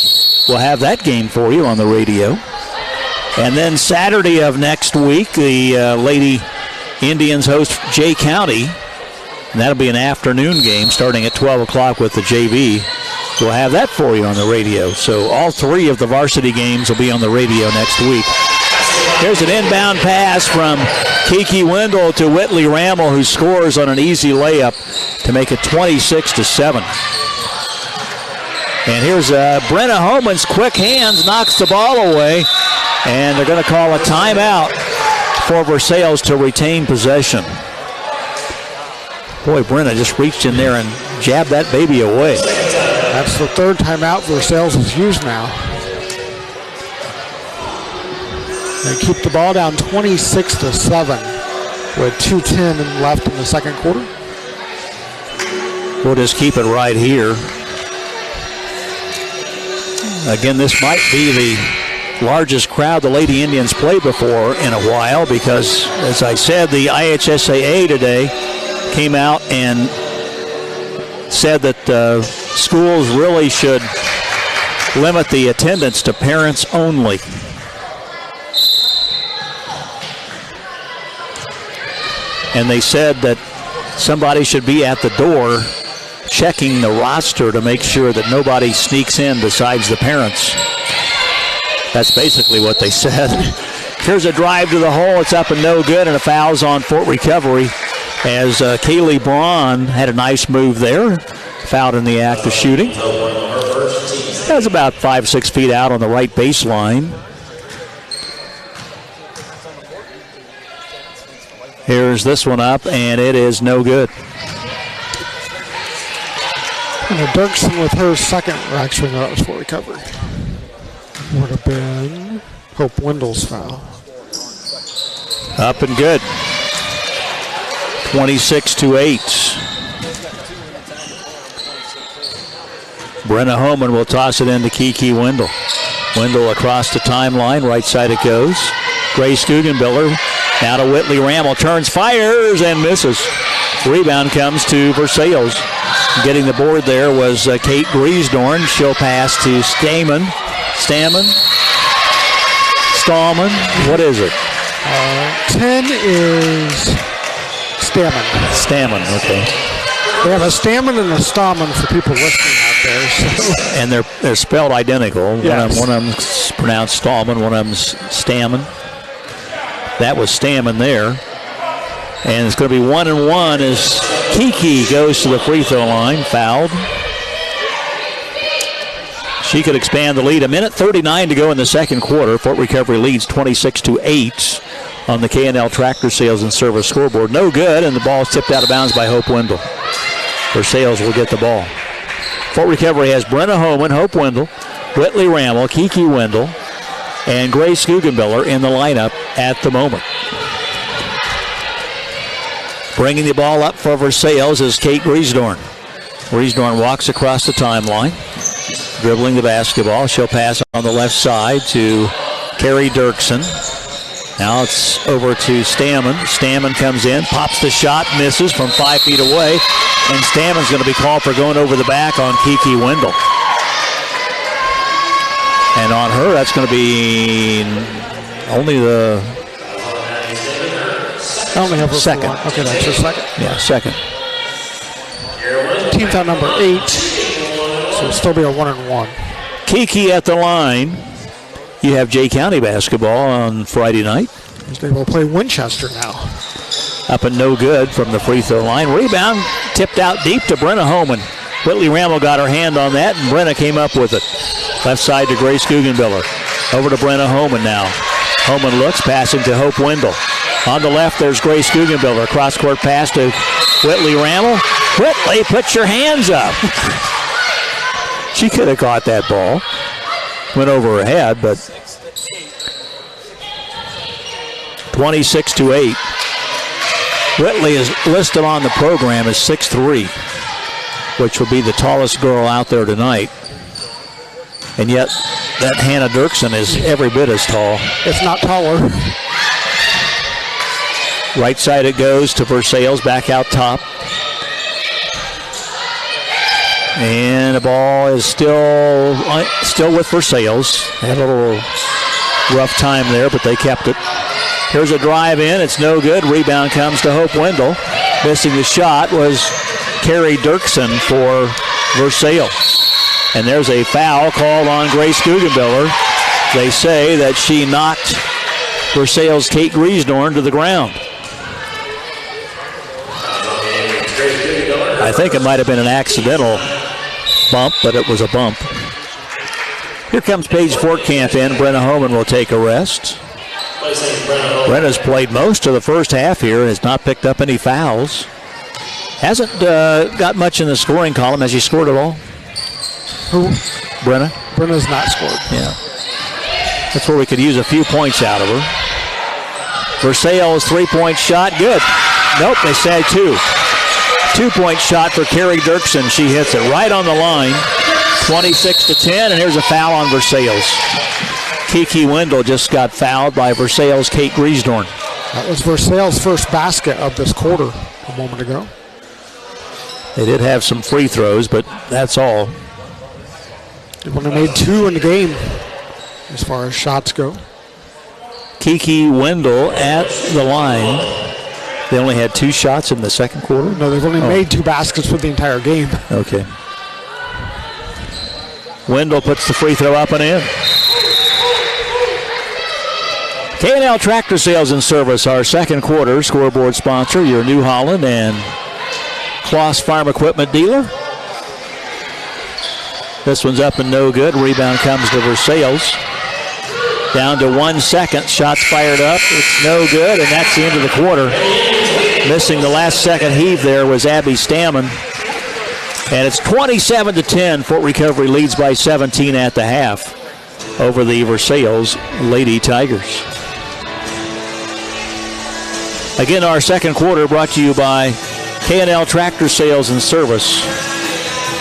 We'll have that game for you on the radio. And then Saturday of next week, the Lady Indians host Jay County. And that'll be an afternoon game starting at 12 o'clock with the JV. We'll have that for you on the radio. So all 3 of the varsity games will be on the radio next week. Here's an inbound pass from Kiki Wendell to Whitley Rammel, who scores on an easy layup to make it 26-7. And here's Brenna Homan's quick hands, knocks the ball away. And they're going to call a timeout for Versailles to retain possession. Boy, Brenna just reached in there and jabbed that baby away. That's the 3rd timeout Versailles has used now. They keep the ball down 26-7 with 2:10 left in the second quarter. We'll just keep it right here. Again, this might be the largest crowd the Lady Indians played before in a while because, as I said, the IHSAA today came out and said that schools really should limit the attendance to parents only. And they said that somebody should be at the door checking the roster to make sure that nobody sneaks in besides the parents. That's basically what they said. Here's a drive to the hole. It's up and no good, and a foul's on Fort Recovery as Kaylee Braun had a nice move there. Fouled in the act of shooting. That's about 5-6 feet out on the right baseline. Here's this one up, and it is no good. And Dirksen with her second, actually no, that was Fort Recovery. Would have been Hope Wendell's foul. Up and good. 26-8. Brenna Homan will toss it into Kiki Wendell. Wendell across the timeline, right side it goes. Grace Guggenbiller now to Whitley Rammel, turns, fires, and misses. Rebound comes to Versailles. Getting the board there was Kate Griesdorn. She'll pass to Stallman. What is it? 10 is Stammen, okay. They have a Stammen and a Stallman for people listening out there. So. And they're spelled identical. Yes. One of them's pronounced Stallman, one of them's Stammen. That was Stammen there. And it's going to be 1-1 as Kiki goes to the free throw line, fouled. She could expand the lead. 1:39 to go in the second quarter. Fort Recovery leads 26-8 on the K&L Tractor Sales and Service scoreboard. No good, and the ball is tipped out of bounds by Hope Wendell. Versailles will get the ball. Fort Recovery has Brenna Homan, Hope Wendell, Whitley Rammel, Kiki Wendell, and Grace Guggenbiller in the lineup at the moment. Bringing the ball up for Versailles is Kate Griesdorn. Griesdorn walks across the timeline, dribbling the basketball. She'll pass on the left side to Carrie Dirksen. Now it's over to Stammen. Stammen comes in, pops the shot, misses from 5 feet away, and Stammen's going to be called for going over the back on Kiki Wendell. And on her, that's going to be only the second. Okay, that's her second. Yeah, second. Team foul number 8, so it'll still be a 1-and-1. Kiki at the line. You have Jay County basketball on Friday night. They will play Winchester now. Up and no good from the free throw line. Rebound tipped out deep to Brenna Homan. Whitley Rammel got her hand on that, and Brenna came up with it. Left side to Grace Guggenbiller. Over to Brenna Homan now. Homan looks, passing to Hope Wendell. On the left, there's Grace Guggenbiller. Cross-court pass to Whitley Rammel. Whitley, put your hands up. She could have caught that ball. Went over her head, but 26-8. Whitley is listed on the program as 6'3", which will be the tallest girl out there tonight. And yet, that Hannah Dirksen is every bit as tall. If not taller. Right side it goes to Versailles, back out top. And the ball is still with Versailles. They had a little rough time there, but they kept it. Here's a drive in. It's no good. Rebound comes to Hope Wendell. Missing the shot was Carrie Dirksen for Versailles. And there's a foul called on Grace Guggenbiller. They say that she knocked Versailles' Kate Griesdorn to the ground. I think it might have been an accidental bump, but it was a bump. Here comes Paige Fortcamp in. Brenna Homan will take a rest. Brenna's played most of the first half here and has not picked up any fouls. Hasn't got much in the scoring column. Has she scored at all? Who? Brenna? Brenna's not scored. Yeah. That's where we could use a few points out of her. Versailles' three-point shot, good. Nope, they say 2. 2-point shot for Carrie Dirksen. She hits it right on the line. 26-10, and here's a foul on Versailles. Kiki Wendell just got fouled by Versailles' Kate Griesdorn. That was Versailles' first basket of this quarter a moment ago. They did have some free throws, but that's all. They've only made 2 in the game as far as shots go. Kiki Wendell at the line. They only had 2 shots in the second quarter? No, they've only made 2 baskets for the entire game. Okay. Wendell puts the free throw up and in. K&L Tractor Sales and Service, our second quarter scoreboard sponsor, your New Holland and Kloss Farm Equipment dealer. This one's up and no good. Rebound comes to Versailles. Down to 1 second. Shots fired up. It's no good, and that's the end of the quarter. Missing the last second heave there was Abby Stammen. And it's 27-10. Fort Recovery leads by 17 at the half over the Versailles Lady Tigers. Again, our second quarter brought to you by K&L Tractor Sales and Service.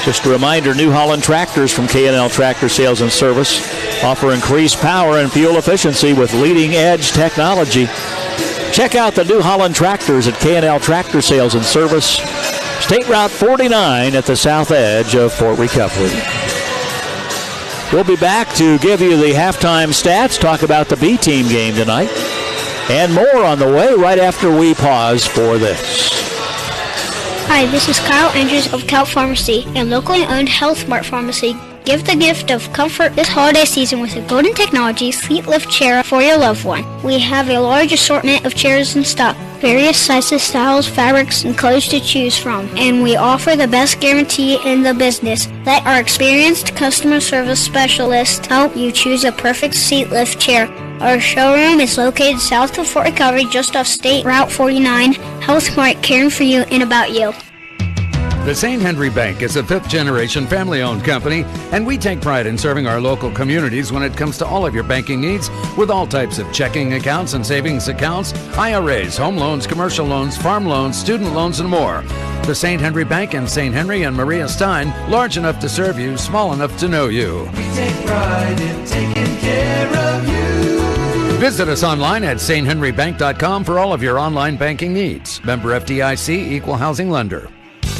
Just a reminder, New Holland tractors from K&L Tractor Sales and Service offer increased power and fuel efficiency with leading-edge technology. Check out the New Holland tractors at K&L Tractor Sales and Service, State Route 49 at the south edge of Fort Recovery. We'll be back to give you the halftime stats, talk about the B-team game tonight, and more on the way right after we pause for this. Hi, this is Kyle Andrews of Cal Pharmacy, a locally owned Health Smart pharmacy. Give the gift of comfort this holiday season with a Golden Technology seat lift chair for your loved one. We have a large assortment of chairs in stock, various sizes, styles, fabrics, and colors to choose from, and we offer the best guarantee in the business. Let our experienced customer service specialists help you choose a perfect seat lift chair. Our showroom is located south of Fort Recovery, just off State Route 49. Health Smart, caring for you and about you. The St. Henry Bank is a fifth-generation family-owned company, and we take pride in serving our local communities when it comes to all of your banking needs with all types of checking accounts and savings accounts, IRAs, home loans, commercial loans, farm loans, student loans, and more. The St. Henry Bank in St. Henry and Maria Stein, large enough to serve you, small enough to know you. We take pride in taking care of you. Visit us online at sthenrybank.com for all of your online banking needs. Member FDIC, Equal Housing Lender.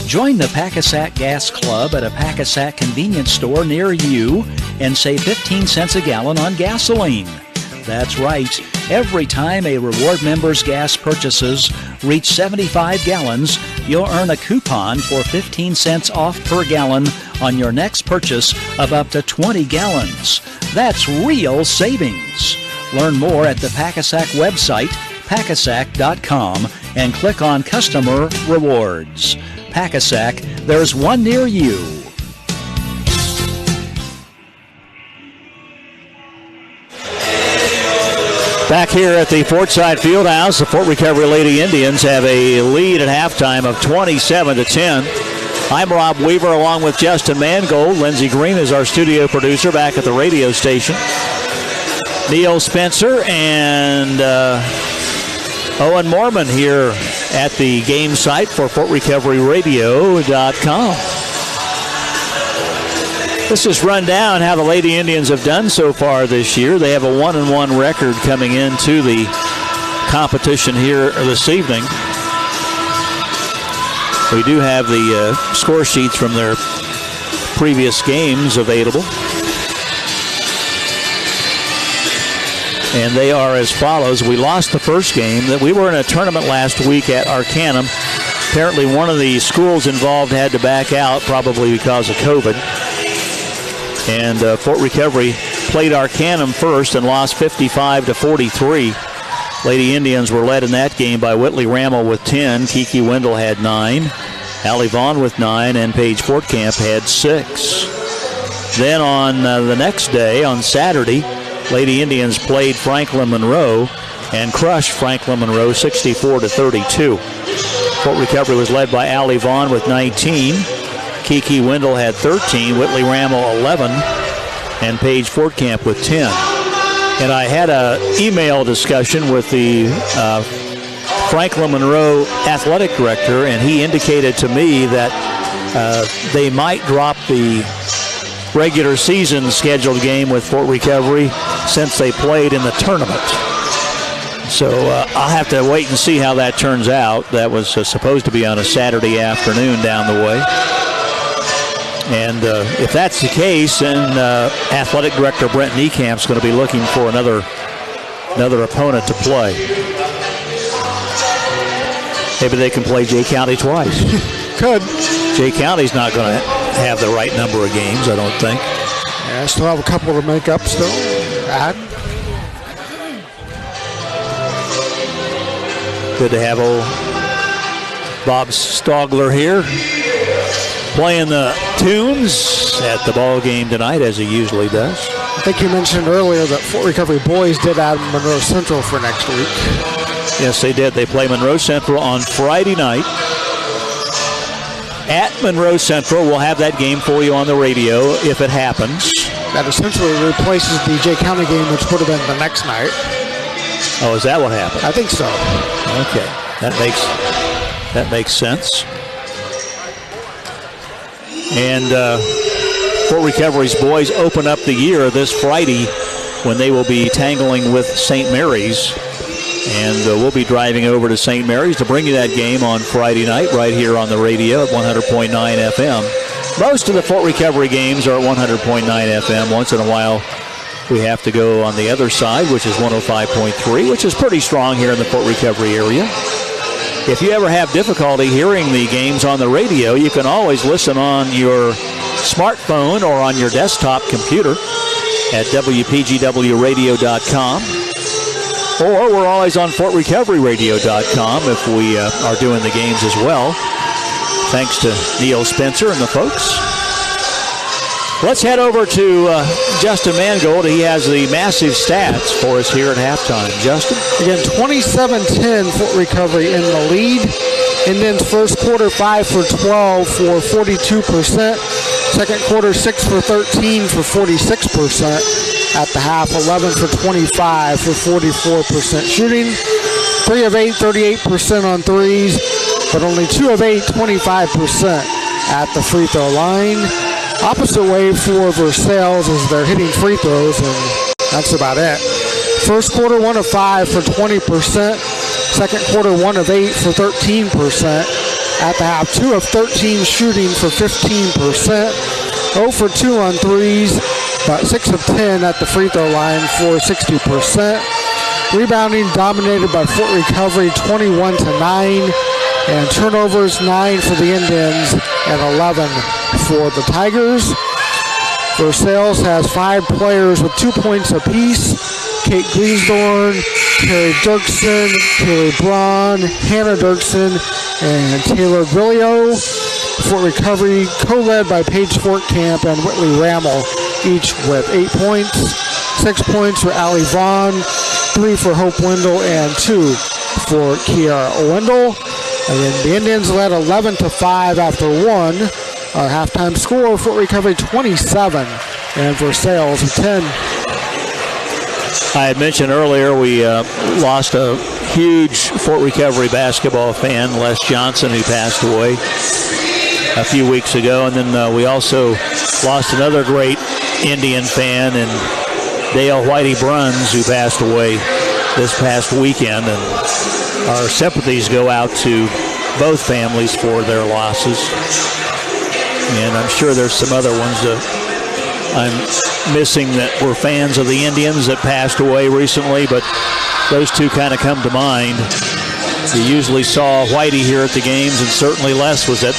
Join the Packasack Gas Club at a Packasack convenience store near you and save 15 cents a gallon on gasoline. That's right. Every time a reward member's gas purchases reach 75 gallons, you'll earn a coupon for 15 cents off per gallon on your next purchase of up to 20 gallons. That's real savings. Learn more at the Packasack website, packasack.com, and click on Customer Rewards. Packasack, there's one near you. Back here at the Fortside Fieldhouse, the Fort Recovery Lady Indians have a lead at halftime of 27-10. I'm Rob Weaver along with Justin Mangold. Lindsey Green is our studio producer back at the radio station. Neil Spencer and Owen Mormon here at the game site for FortRecoveryRadio.com. Let's just run down how the Lady Indians have done so far this year. They have a 1-1 record coming into the competition here this evening. We do have the score sheets from their previous games available. And they are as follows. We lost the first game. That we were in a tournament last week at Arcanum. Apparently one of the schools involved had to back out, probably because of COVID. And Fort Recovery played Arcanum first and lost 55-43. Lady Indians were led in that game by Whitley Rammel with 10. Kiki Wendell had 9. Allie Vaughn with 9. And Paige Fortcamp had 6. Then on the next day, on Saturday, Lady Indians played Franklin Monroe and crushed Franklin Monroe 64-32. Fort Recovery was led by Allie Vaughn with 19. Kiki Wendell had 13, Whitley Rammel 11, and Paige Fortcamp with 10. And I had an email discussion with the Franklin Monroe athletic director, and he indicated to me that they might drop the regular season scheduled game with Fort Recovery since they played in the tournament. So I'll have to wait and see how that turns out. That was supposed to be on a Saturday afternoon down the way. And if that's the case, then athletic director Brent Niekamp's going to be looking for another opponent to play. Maybe they can play Jay County twice. Could. Jay County's not going to have the right number of games, I don't think. Yeah, I still have a couple to make up still. Add. Good to have old Bob Stogler here playing the tunes at the ball game tonight, as he usually does. I think you mentioned earlier that Fort Recovery boys did add Monroe Central for next week. Yes, they did. They play Monroe Central on Friday night at Monroe Central. We'll have that game for you on the radio if it happens. That essentially replaces the Jay County game, which would have been the next night. Oh, is that what happened? I think so. Okay, that makes sense. And Fort Recovery's boys open up the year this Friday when they will be tangling with St. Mary's. And we'll be driving over to St. Mary's to bring you that game on Friday night right here on the radio at 100.9 FM. Most of the Fort Recovery games are at 100.9 FM. Once in a while, we have to go on the other side, which is 105.3, which is pretty strong here in the Fort Recovery area. If you ever have difficulty hearing the games on the radio, you can always listen on your smartphone or on your desktop computer at WPGWradio.com. Or we're always on FortRecoveryRadio.com if we are doing the games as well. Thanks to Neil Spencer and the folks. Let's head over to Justin Mangold. He has the massive stats for us here at halftime. Justin? Again, 27-10 Fort Recovery in the lead. Indians first quarter 5 for 12 for 42%. Second quarter 6 for 13 for 46%. At the half, 11 for 25 for 44% shooting. 3 of 8, 38% on threes, but only 2 of 8, 25% at the free throw line. Opposite way for Versailles as they're hitting free throws, and that's about it. First quarter 1 of 5 for 20%. Second quarter 1 of 8 for 13%. At the half, 2 of 13 shooting for 15%. 0 for 2 on threes, but 6 of 10 at the free throw line for 60%. Rebounding dominated by Fort Recovery 21-9. And turnovers 9 for the Indians and 11 for the Tigers. Versailles has 5 players with 2 points apiece. Kate Gleesdorn, Carrie Dirksen, Kaylee Braun, Hannah Dirksen, and Taylor Grillio. Fort Recovery co-led by Paige Fortcamp and Whitley Rammel, each with 8 points. 6 points for Allie Vaughn, 3 for Hope Wendell, and 2 for Kiara Wendell. And then the Indians led 11-5 after 1. Our halftime score, Fort Recovery 27 and Versailles 10. I had mentioned earlier we lost a huge Fort Recovery basketball fan, Les Johnson, who passed away a few weeks ago. And then we also lost another great Indian fan in Dale Whitey Bruns, who passed away this past weekend. And our sympathies go out to both families for their losses. And I'm sure there's some other ones that I'm missing that were fans of the Indians that passed away recently, but those two kind of come to mind. You usually saw Whitey here at the games, and certainly Les was at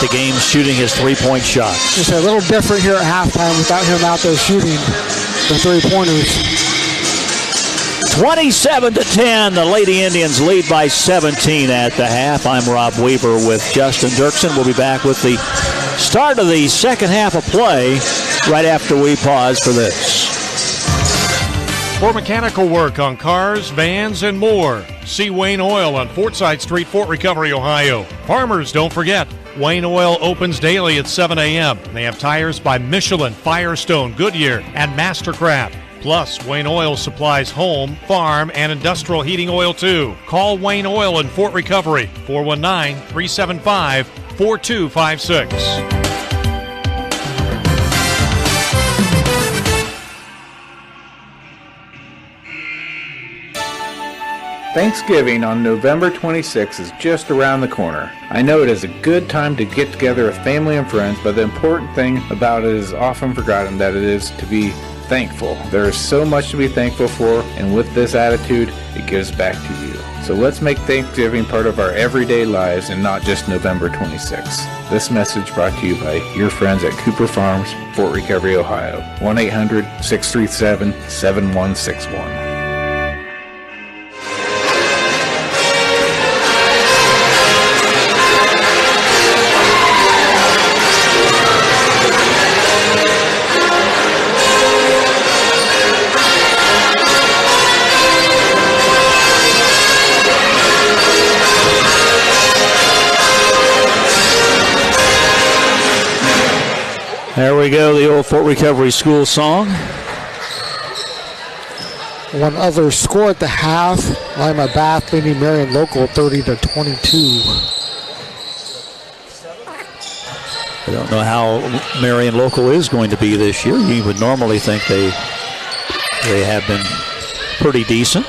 the games shooting his three-point shot. It's a little different here at halftime without him out there shooting the three-pointers. 27-10, the Lady Indians lead by 17 at the half. I'm Rob Weaver with Justin Dirksen. We'll be back with the start of the second half of play right after we pause for this. For mechanical work on cars, vans, and more, see Wayne Oil on Forsyth Street, Fort Recovery, Ohio. Farmers, don't forget, Wayne Oil opens daily at 7 a.m. They have tires by Michelin, Firestone, Goodyear, and Mastercraft. Plus, Wayne Oil supplies home, farm, and industrial heating oil, too. Call Wayne Oil in Fort Recovery, 419-375-4256. Thanksgiving on November 26th is just around the corner. I know it is a good time to get together with family and friends, but the important thing about it is often forgotten that it is to be thankful. There is so much to be thankful for, and with this attitude, it gives back to you. So let's make Thanksgiving part of our everyday lives and not just November 26th. This message brought to you by your friends at Cooper Farms, Fort Recovery, Ohio. 1-800-637-7161. There we go, the old Fort Recovery School song. One other score at the half. Lima Bath leading Marion Local 30-22. I don't know how Marion Local is going to be this year. You would normally think they have been pretty decent.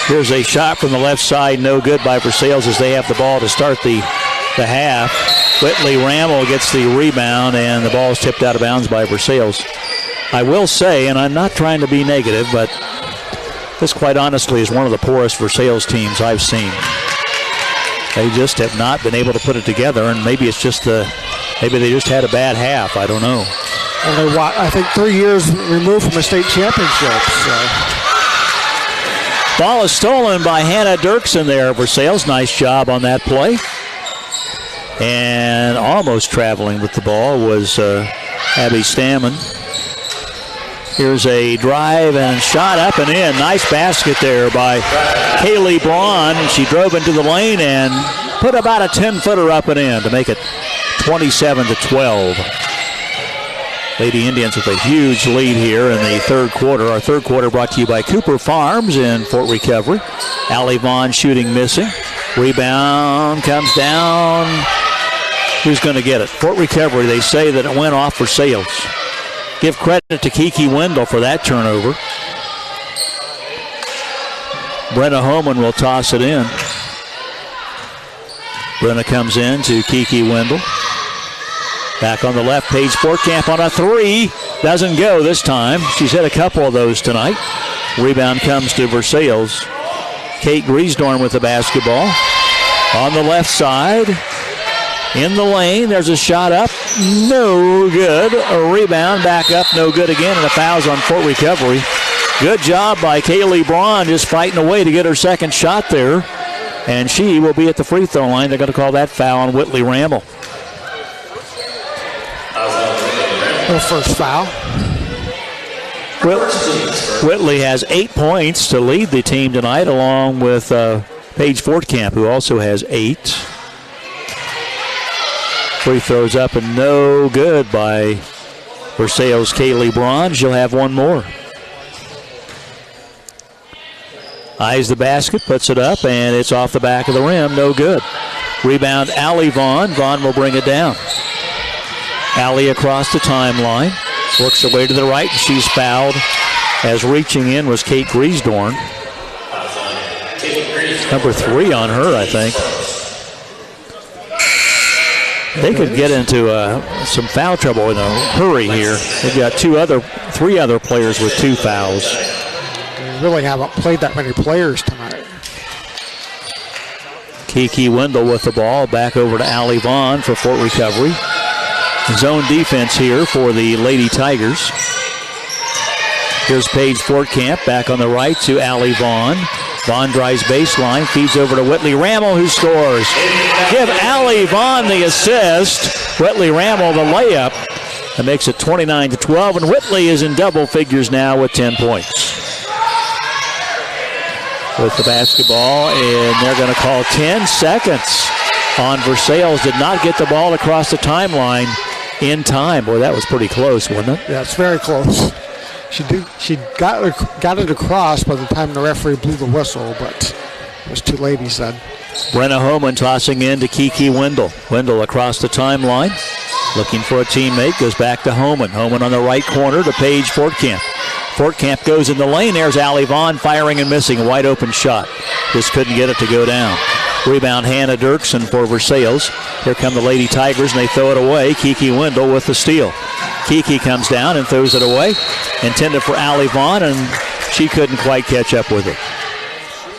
Here's a shot from the left side, no good by Versailles as they have the ball to start the half. Whitley Rammel gets the rebound, and the ball is tipped out of bounds by Versailles. I will say, and I'm not trying to be negative, but this quite honestly is one of the poorest Versailles teams I've seen. They just have not been able to put it together, and maybe it's just maybe they just had a bad half. I don't know. Only, I think, 3 years removed from a state championship. So. Ball is stolen by Hannah Dirksen there. Versailles, nice job on that play. And almost traveling with the ball was Abby Stammen. Here's a drive and shot up and in. Nice basket there by Kaylee Braun. She drove into the lane and put about a 10-footer up and in to make it 27-12. Lady Indians with a huge lead here in the third quarter. Our third quarter brought to you by Cooper Farms in Fort Recovery. Allie Vaughn shooting missing. Rebound comes down. Who's going to get it? Fort Recovery. They say that it went off for Sales. Give credit to Kiki Wendell for that turnover. Brenna Homan will toss it in. Brenna comes in to Kiki Wendell. Back on the left, Paige Fortcamp on a three. Doesn't go this time. She's hit a couple of those tonight. Rebound comes to Versailles. Kate Griesdorn with the basketball. On the left side. In the lane, there's a shot up. No good. A rebound back up. No good again. And a foul's on Fort Recovery. Good job by Kaylee Braun just fighting away to get her second shot there. And she will be at the free throw line. They're going to call that foul on Whitley Ramble. Her first foul. Whitley has 8 points to lead the team tonight, along with Paige Fortcamp, who also has 8. Free throws up and no good by Versailles' Kaylee Braun. She'll have one more. Eyes the basket, puts it up, and it's off the back of the rim. No good. Rebound, Allie Vaughn. Vaughn will bring it down. Allie across the timeline. Works her way to the right, and she's fouled. As reaching in was Kate Griesdorn. Number 3 on her, I think. They could get into some foul trouble in a hurry here. They've got 3 other players with 2 fouls. They really haven't played that many players tonight. Kiki Wendell with the ball. Back over to Allie Vaughn for Fort Recovery. Zone defense here for the Lady Tigers. Here's Paige Fortcamp back on the right to Allie Vaughn. Vaughn drives baseline, feeds over to Whitley Ramel, who scores. Give Allie Vaughn the assist. Whitley Ramel the layup. That makes it 29-12, and Whitley is in double figures now with 10 points. With the basketball, and they're going to call 10 seconds on Versailles. Did not get the ball across the timeline in time. Boy, that was pretty close, wasn't it? Yeah, it's very close. She got it across by the time the referee blew the whistle, but it was too late, he said. Brenna Homan tossing in to Kiki Wendell. Wendell across the timeline, looking for a teammate, goes back to Homan. Homan on the right corner to Paige Fortcamp. Fortcamp goes in the lane. There's Allie Vaughn firing and missing. A wide open shot. Just couldn't get it to go down. Rebound, Hannah Dirksen for Versailles. Here come the Lady Tigers, and they throw it away. Kiki Wendell with the steal. Kiki comes down and throws it away. Intended for Allie Vaughn, and she couldn't quite catch up with it.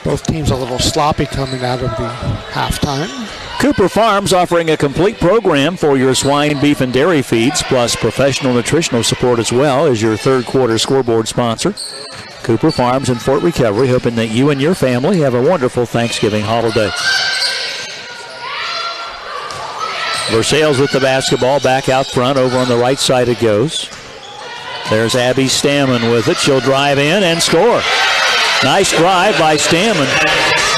Both teams a little sloppy coming out of the halftime. Cooper Farms offering a complete program for your swine, beef, and dairy feeds, plus professional nutritional support as well as your third quarter scoreboard sponsor. Cooper Farms in Fort Recovery, hoping that you and your family have a wonderful Thanksgiving holiday. Versailles with the basketball back out front. Over on the right side it goes. There's Abby Stammen with it. She'll drive in and score. Nice drive by Stammen.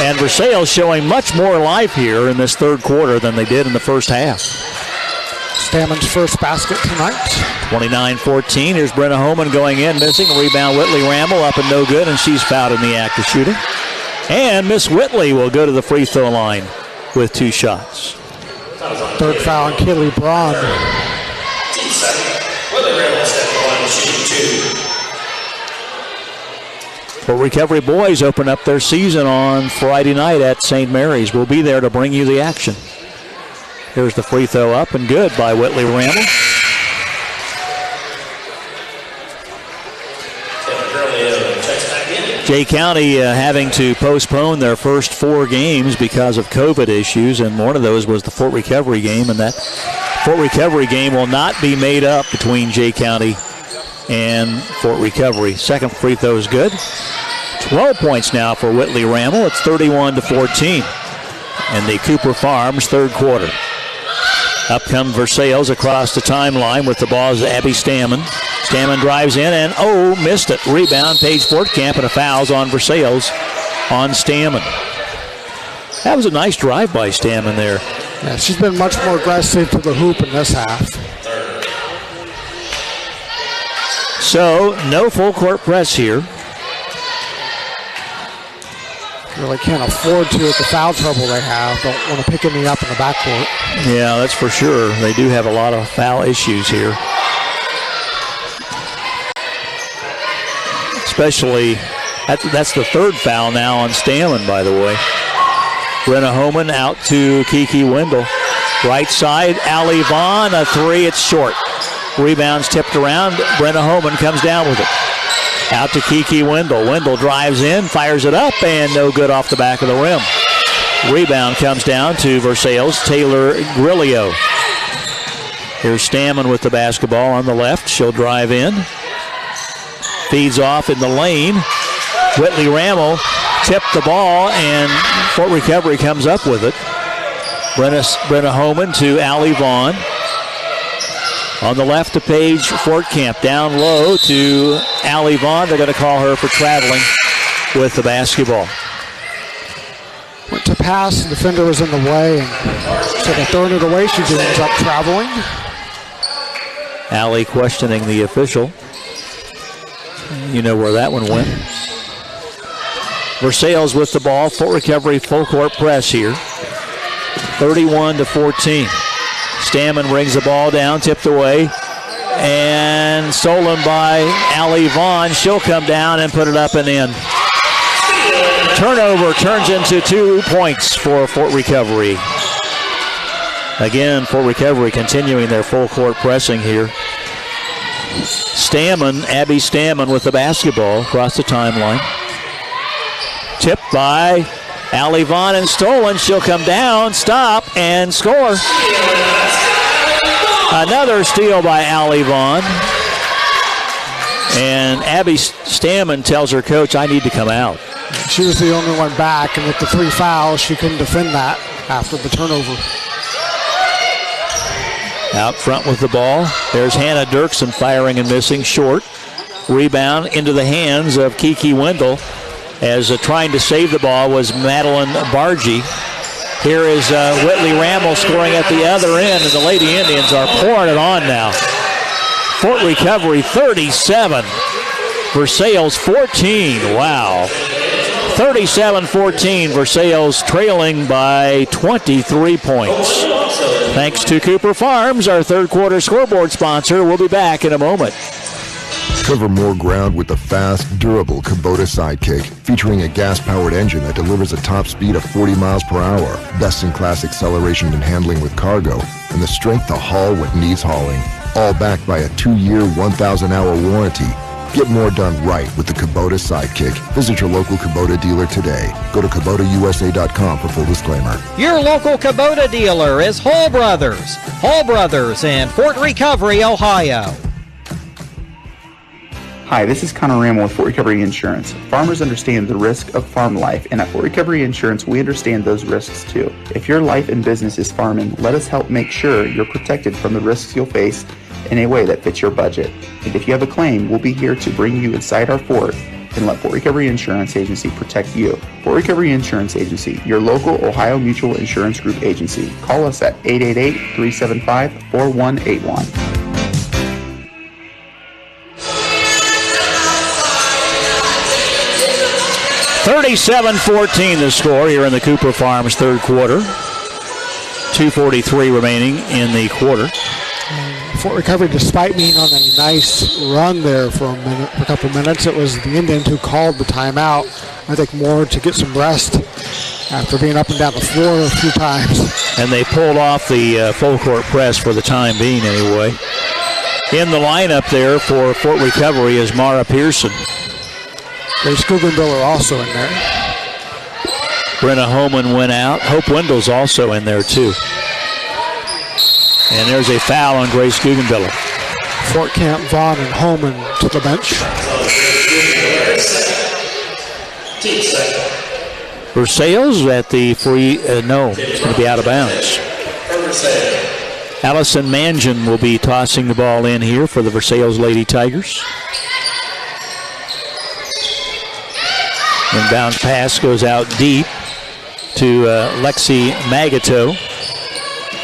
And Versailles showing much more life here in this third quarter than they did in the first half. Stammen's first basket tonight. 29-14. Here's Brenna Homan going in, missing. Rebound, Whitley Ramel up and no good, and she's fouled in the act of shooting. And Miss Whitley will go to the free throw line with 2 shots. Third foul on Kaylee Braun. Fort Recovery boys open up their season on Friday night at St. Mary's. We'll be there to bring you the action. Here's the free throw up and good by Whitley Ramel. Jay County having to postpone their first 4 games because of COVID issues, and one of those was the Fort Recovery game, and that Fort Recovery game will not be made up between Jay County and Fort Recovery. Second free throw is good. 12 points now for Whitley Ramel. It's 31-14 in the Cooper Farms third quarter. Up comes Versailles across the timeline with the ball is Abby Stammen. Stammen drives in and, missed it. Rebound, Paige Fortcamp, and a foul's on Versailles on Stammen. That was a nice drive by Stammen there. Yeah, she's been much more aggressive to the hoop in this half. So, no full court press here. Really can't afford to with the foul trouble they have. Don't want to pick any up in the backcourt. Yeah, that's for sure. They do have a lot of foul issues here. Especially, that's the third foul now on Stammen, by the way. Brenna Homan out to Kiki Wendell. Right side, Allie Vaughn, a three, it's short. Rebounds tipped around. Brenna Homan comes down with it. Out to Kiki Wendell. Wendell drives in, fires it up, and no good off the back of the rim. Rebound comes down to Versailles' Taylor Grillo. Here's Stammen with the basketball on the left. She'll drive in. Feeds off in the lane. Whitley Rammel tipped the ball, and Fort Recovery comes up with it. Brenna Homan to Allie Vaughn. On the left to Paige Fortcamp. Down low to Allie Vaughn. They're going to call her for traveling with the basketball. Went to pass, the defender was in the way, and so they're throwing it away. She ends up traveling. Allie questioning the official. You know where that one went. Versailles with the ball. Fort Recovery full court press here. 31-14. Stammen brings the ball down, tipped away, and stolen by Allie Vaughn. She'll come down and put it up and in. Turnover turns into 2 points for Fort Recovery. Again, Fort Recovery continuing their full court pressing here. Abby Stammen with the basketball across the timeline. Tipped by Allie Vaughn and stolen. She'll come down, stop, and score. Another steal by Allie Vaughn. And Abby Stammen tells her coach, I need to come out. She was the only one back, and with the 3 fouls, she couldn't defend that after the turnover. Out front with the ball. There's Hannah Dirksen firing and missing short. Rebound into the hands of Kiki Wendell, as trying to save the ball was Madeline Bargy. Here is Whitley Rammel scoring at the other end, and the Lady Indians are pouring it on now. Fort Recovery 37, Versailles 14. Wow. 37-14, Versailles trailing by 23 points. Thanks to Cooper Farms, our third quarter scoreboard sponsor. We'll be back in a moment. Cover more ground with the fast, durable Kubota Sidekick, featuring a gas-powered engine that delivers a top speed of 40 miles per hour, best-in-class acceleration and handling with cargo, and the strength to haul what needs hauling. All backed by a 2-year, 1,000-hour warranty. Get more done right with the Kubota Sidekick. Visit your local Kubota dealer today. Go to KubotaUSA.com for full disclaimer. Your local Kubota dealer is Hull Brothers. Hull Brothers in Fort Recovery, Ohio. Hi, this is Connor Rammel with Fort Recovery Insurance. Farmers understand the risk of farm life, and at Fort Recovery Insurance, we understand those risks too. If your life and business is farming, let us help make sure you're protected from the risks you'll face in a way that fits your budget. And if you have a claim, we'll be here to bring you inside our fort and let Fort Recovery Insurance Agency protect you. Fort Recovery Insurance Agency, your local Ohio Mutual Insurance Group agency. Call us at 888-375-4181. 37-14 the score here in the Cooper Farms third quarter. 2:43 remaining in the quarter. Fort Recovery, despite being on a nice run there for a couple minutes, it was the Indians who called the timeout. I think more to get some rest after being up and down the floor a few times. And they pulled off the full court press for the time being anyway. In the lineup there for Fort Recovery is Mara Pearson. Grace Guggenbiller also in there. Brenna Homan went out. Hope Wendell's also in there too. And there's a foul on Grace Guggenbiller. Fortcamp, Vaughn, and Homan to the bench. Versailles at the free, no, it's going to be out of bounds. Allison Mangin will be tossing the ball in here for the Versailles Lady Tigers. Inbound pass goes out deep to Lexi Magato.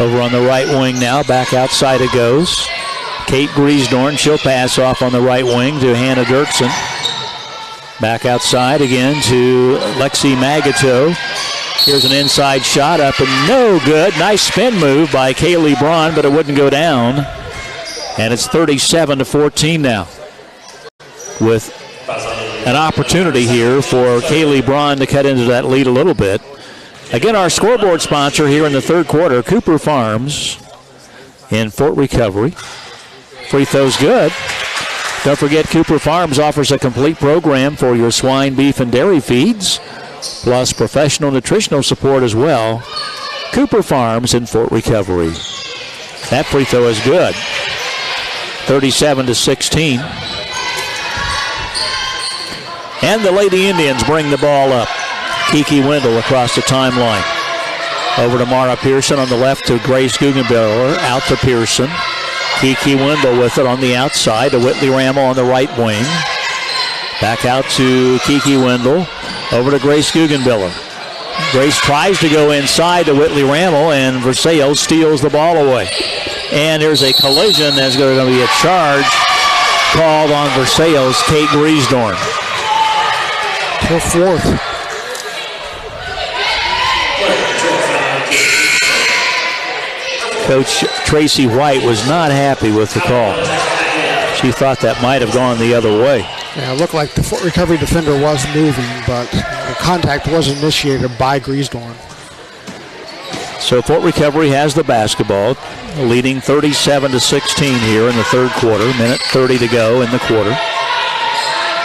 Over on the right wing now, back outside it goes. Kate Griesdorn, she'll pass off on the right wing to Hannah Dirksen. Back outside again to Lexi Magato. Here's an inside shot up and no good. Nice spin move by Kaylee Braun, but it wouldn't go down. And it's 37-14 now, with an opportunity here for Kaylee Braun to cut into that lead a little bit. Again, our scoreboard sponsor here in the third quarter, Cooper Farms in Fort Recovery. Free throw's good. Don't forget, Cooper Farms offers a complete program for your swine, beef, and dairy feeds, plus professional nutritional support as well. Cooper Farms in Fort Recovery. That free throw is good. 37-16. And the Lady Indians bring the ball up. Kiki Wendell across the timeline. Over to Mara Pearson on the left to Grace Guggenbauer. Out to Pearson. Kiki Wendell with it on the outside to Whitley Rammel on the right wing. Back out to Kiki Wendell. Over to Grace Guggenbauer. Grace tries to go inside to Whitley Rammel, and Versailles steals the ball away. And there's a collision. There's going to be a charge called on Versailles' Kate Griesdorn. Her fourth. Coach Tracy White was not happy with the call. She thought that might have gone the other way. Yeah, it looked like the Fort Recovery defender was moving, but the contact was initiated by Griesdorn. So Fort Recovery has the basketball, leading 37-16 here in the third quarter. Minute 30 to go in the quarter.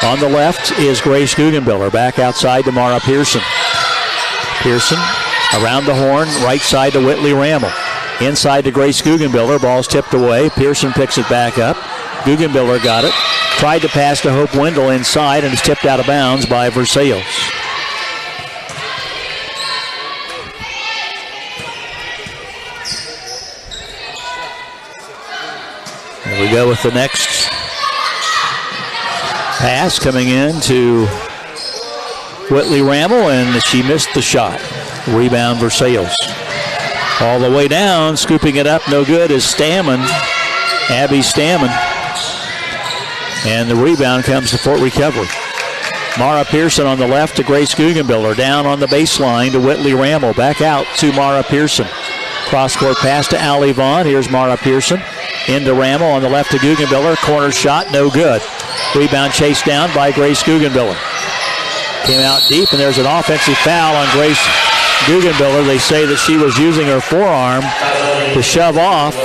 On the left is Grace Guggenbauer. Back outside to Mara Pearson. Pearson around the horn, right side to Whitley Rammel. Inside to Grace Guggenbauer. Ball's tipped away. Pearson picks it back up. Guggenbauer got it. Tried to pass to Hope Wendell inside, and it's tipped out of bounds by Versailles. There we go with the next pass coming in to Whitley Rammel, and she missed the shot. Rebound Versailles. All the way down, scooping it up, no good, is Stammen, Abby Stammen. And the rebound comes to Fort Recovery. Mara Pearson on the left to Grace Guggenbauer. Down on the baseline to Whitley Rammel. Back out to Mara Pearson. Cross-court pass to Allie Vaughn. Here's Mara Pearson. Into Rammel on the left to Guggenbauer. Corner shot, no good. Rebound chased down by Grace Guggenbauer. Came out deep, and there's an offensive foul on Grace Guggenbauer. They say that she was using her forearm to shove off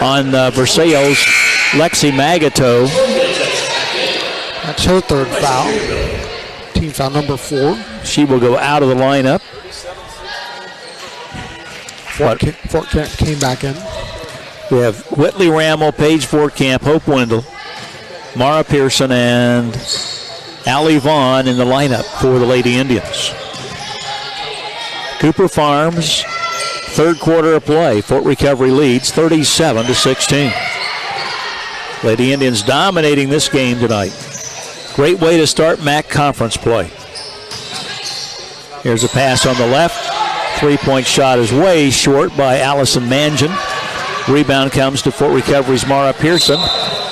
on Versailles' Lexi Magato. That's her third foul. Team foul number 4. She will go out of the lineup. Fort Camp came back in. We have Whitley Rammel, Paige Fortcamp, Hope Wendell, Mara Pearson, and Allie Vaughn in the lineup for the Lady Indians. Cooper Farms, third quarter of play. Fort Recovery leads 37-16. Lady Indians dominating this game tonight. Great way to start MAC conference play. Here's a pass on the left. Three-point shot is way short by Allison Mangin. Rebound comes to Fort Recovery's Mara Pearson.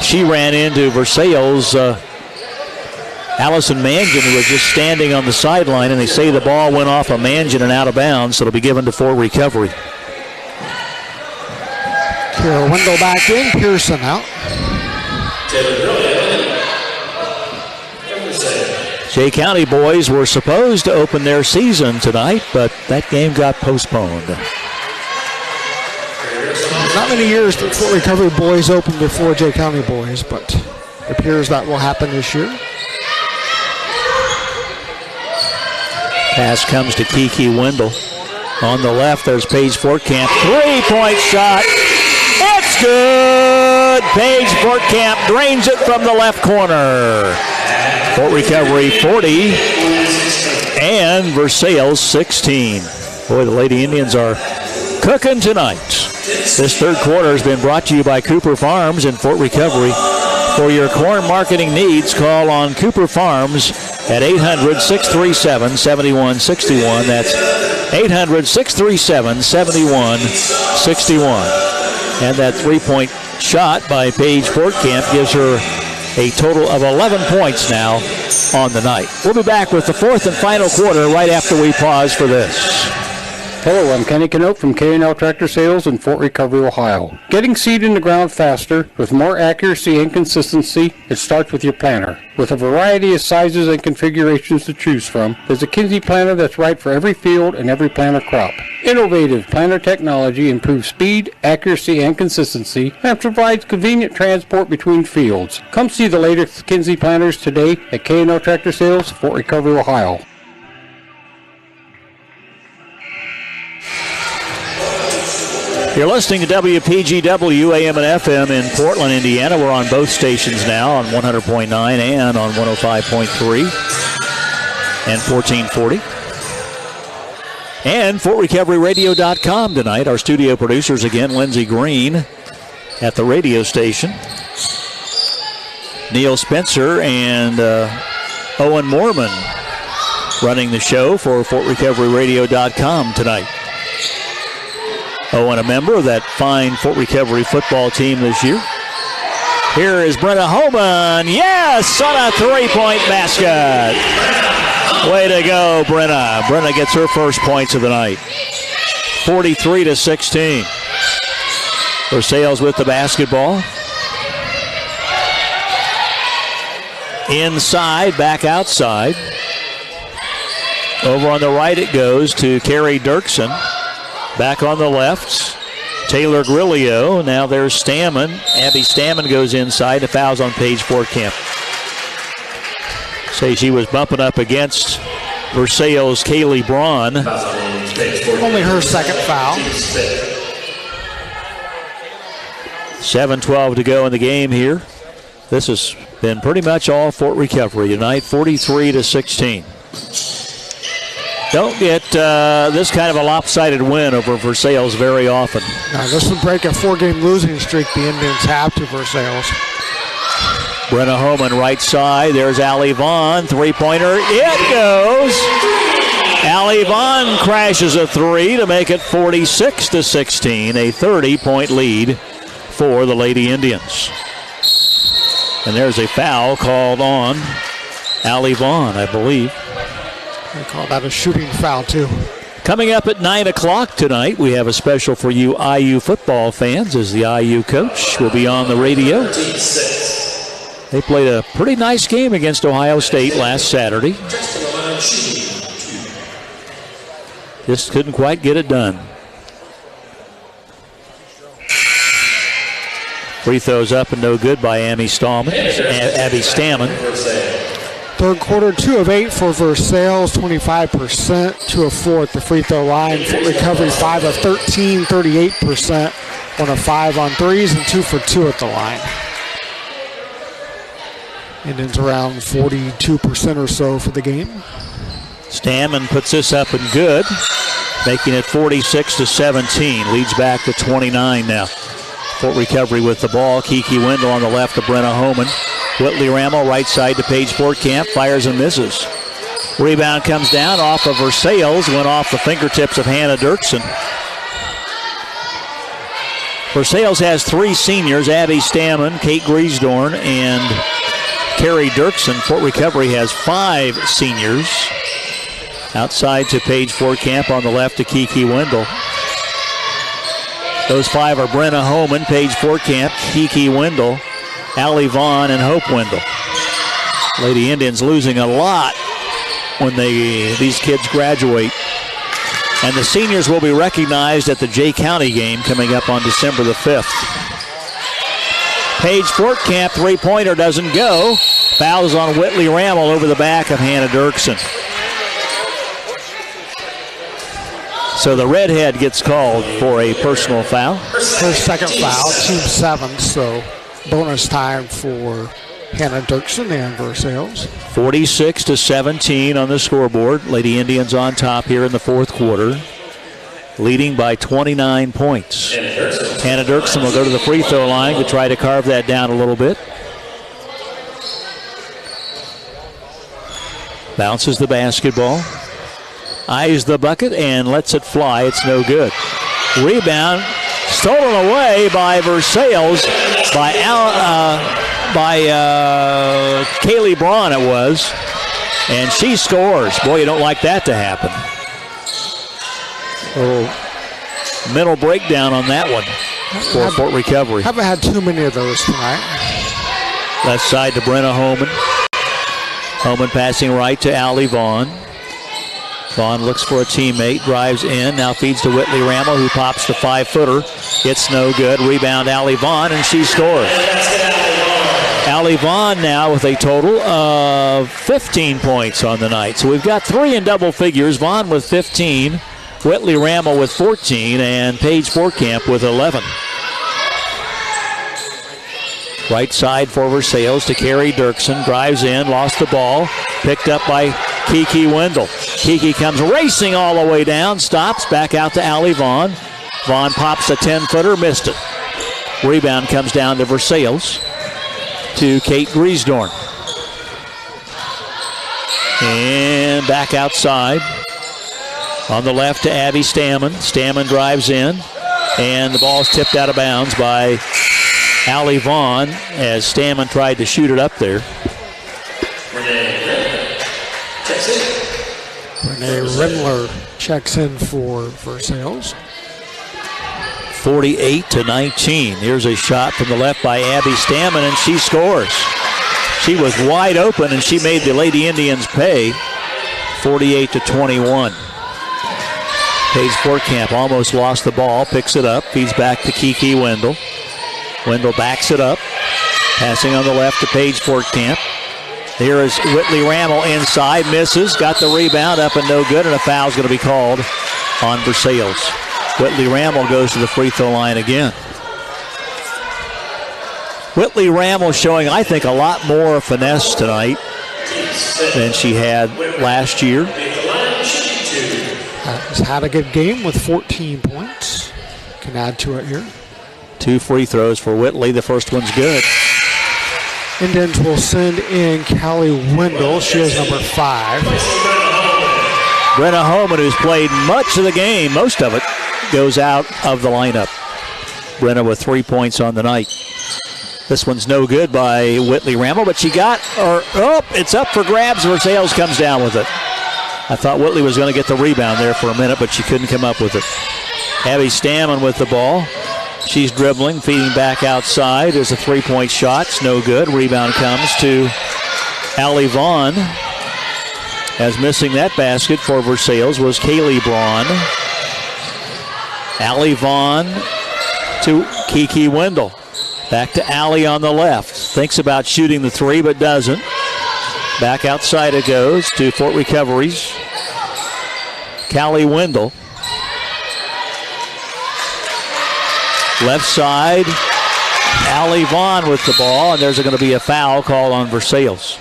She ran into Versailles' Allison Mangin, who was just standing on the sideline, and they say the ball went off of Mangin and out of bounds, so it'll be given to Fort Recovery. Kara Wendell back in, Pearson out. Jay County boys were supposed to open their season tonight, but that game got postponed. Not many years that Fort Recovery boys opened before Jay County boys, but it appears that will happen this year. Pass comes to Kiki Wendell. On the left, there's Paige Fortcamp. Three-point shot. It's good! Paige Fortcamp drains it from the left corner. Fort Recovery 40 and Versailles 16. Boy, the Lady Indians are cooking tonight. This third quarter has been brought to you by Cooper Farms in Fort Recovery. For your corn marketing needs, call on Cooper Farms at 800-637-7161. That's 800-637-7161. And that three-point shot by Paige Fortcamp gives her a total of 11 points now on the night. We'll be back with the fourth and final quarter right after we pause for this. Hello, I'm Kenny Canope from K&L Tractor Sales in Fort Recovery, Ohio. Getting seed in the ground faster, with more accuracy and consistency, it starts with your planter. With a variety of sizes and configurations to choose from, there's a Kinsey planter that's right for every field and every planter crop. Innovative planter technology improves speed, accuracy, and consistency, and provides convenient transport between fields. Come see the latest Kinsey planters today at K&L Tractor Sales, Fort Recovery, Ohio. You're listening to WPGW AM and FM in Portland, Indiana. We're on both stations now on 100.9 and on 105.3 and 1440. And FortRecoveryRadio.com tonight. Our studio producers again, Lindsey Green at the radio station. Neil Spencer and Owen Moorman running the show for FortRecoveryRadio.com tonight. Owen, a member of that fine Fort Recovery football team this year. Here is Brenna Holman. Yes, on a three-point basket. Way to go, Brenna. Brenna gets her first points of the night. 43-16. Versailles with the basketball. Inside, back outside. Over on the right it goes to Carrie Dirksen. Back on the left, Taylor Grillo. Now there's Stammen. Abby Stammen goes inside. The foul's on Paige Fortcamp. Say she was bumping up against Versailles' Kaylee Braun. Only her second foul. 7:12 to go in the game here. This has been pretty much all Fort Recovery tonight, 43-16. Don't get this kind of a lopsided win over Versailles very often. Now this will break a four-game losing streak the Indians have to Versailles. Brenna Holman right side. There's Allie Vaughn. Three-pointer. It goes. Allie Vaughn crashes a three to make it 46-16. A 30-point lead for the Lady Indians. And there's a foul called on Allie Vaughn, I believe. They call that a shooting foul, too. Coming up at 9 o'clock tonight, we have a special for you IU football fans as the IU coach will be on the radio. They played a pretty nice game against Ohio State last Saturday. Just couldn't quite get it done. Free throws up and no good by Abby Stammen. Third quarter, 2 of 8 for Versailles, 25%, 2 of 4 at the free throw line. Fort Recovery, 5 of 13, 38%, 1 of 5 on threes, and 2 for 2 at the line. Indians around 42% or so for the game. Stammen puts this up and good, making it 46-17. Leads back to 29 now. Fort Recovery with the ball. Kiki Wendell on the left to Brenna Holman. Whitley Rammel right side to Paige Fortcamp. Fires and misses. Rebound comes down off of Versailles. Went off the fingertips of Hannah Dirksen. Versailles has 3 seniors. Abby Stammen, Kate Griesdorn, and Carrie Dirksen. Fort Recovery has 5 seniors. Outside to Paige Fortcamp, on the left to Kiki Wendell. Those 5 are Brenna Holman, Paige Fortcamp, Kiki Wendell, Allie Vaughn, and Hope Wendell. Lady Indians losing a lot when these kids graduate. And the seniors will be recognized at the Jay County game coming up on December the 5th. Paige Fortcamp, three-pointer doesn't go. Fouls on Whitley Rammel over the back of Hannah Dirksen. So the redhead gets called for a personal foul. Her second foul, team 7, so bonus time for Hannah Dirksen and Versailles. 46-17 on the scoreboard. Lady Indians on top here in the fourth quarter. leading by 29 points. Hannah Dirksen will go to the free throw line to try to carve that down a little bit. Bounces the basketball. Eyes the bucket and lets it fly. It's no good. Rebound stolen away by Versailles by Kaylee Braun it was. And she scores. Boy, you don't like that to happen. A little mental breakdown on that one for Fort Recovery. Haven't had too many of those tonight. Left side to Brenna Holman. Holman passing right to Allie Vaughn. Vaughn looks for a teammate, drives in, now feeds to Whitley Rammel, who pops the 5-footer. It's no good. Rebound Allie Vaughn, and she scores. Allie Vaughn now with a total of 15 points on the night. So we've got 3 in double figures. Vaughn with 15, Whitley Rammel with 14, and Paige Fortcamp with 11. Right side for Versailles to Carrie Dirksen. Drives in, lost the ball. Picked up by Kiki Wendell. Kiki comes racing all the way down, stops, back out to Allie Vaughn. Vaughn pops a 10-footer, missed it. Rebound comes down to Versailles, to Kate Griesdorn. And back outside. On the left to Abby Stammen. Stammen drives in, and the ball's tipped out of bounds by Allie Vaughn as Stammen tried to shoot it up there. Renee Rindler checks in for Versailles. 48-19. Here's a shot from the left by Abby Stammen, and she scores. She was wide open, and she made the Lady Indians pay. 48-21. Paige Fortcamp almost lost the ball, picks it up, feeds back to Kiki Wendell. Wendell backs it up, passing on the left to Paige Fortcamp. Here is Whitley Rammel inside, misses, got the rebound up and no good, and a foul's going to be called on Versailles. Whitley Rammel goes to the free throw line again. Whitley Rammel showing, I think, a lot more finesse tonight than she had last year. Has had a good game with 14 points. Can add to it here. 2 free throws for Whitley. The first one's good. Indians will send in Callie Wendell. She is number 5. Brenna Holman, who's played much of the game, most of it, goes out of the lineup. Brenna with 3 points on the night. This one's no good by Whitley Rammel, but she got, it's up for grabs. Versailles comes down with it. I thought Whitley was going to get the rebound there for a minute, but she couldn't come up with it. Abby Stammen with the ball. She's dribbling, feeding back outside. There's a 3-point shot. It's no good. Rebound comes to Allie Vaughn. As missing that basket for Versailles was Kaylee Braun. Allie Vaughn to Kiki Wendell. Back to Allie on the left. Thinks about shooting the 3, but doesn't. Back outside it goes to Fort Recovery's Callie Wendell. Left side, Allie Vaughn with the ball, and there's going to be a foul call on Versailles.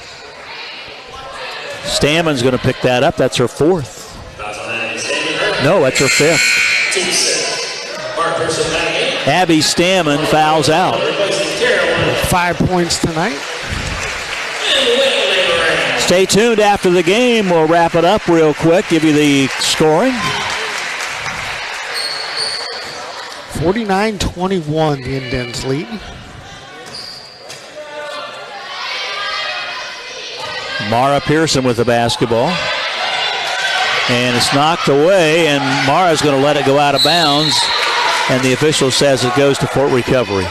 Stammen's going to pick that up. That's her 4th. No, that's her 5th. Abby Stammen fouls out. 5 points tonight. Stay tuned after the game. We'll wrap it up real quick, give you the scoring. 49-21, the Indians lead. Mara Pearson with the basketball. And it's knocked away, and Mara's going to let it go out of bounds. And the official says it goes to Fort Recovery.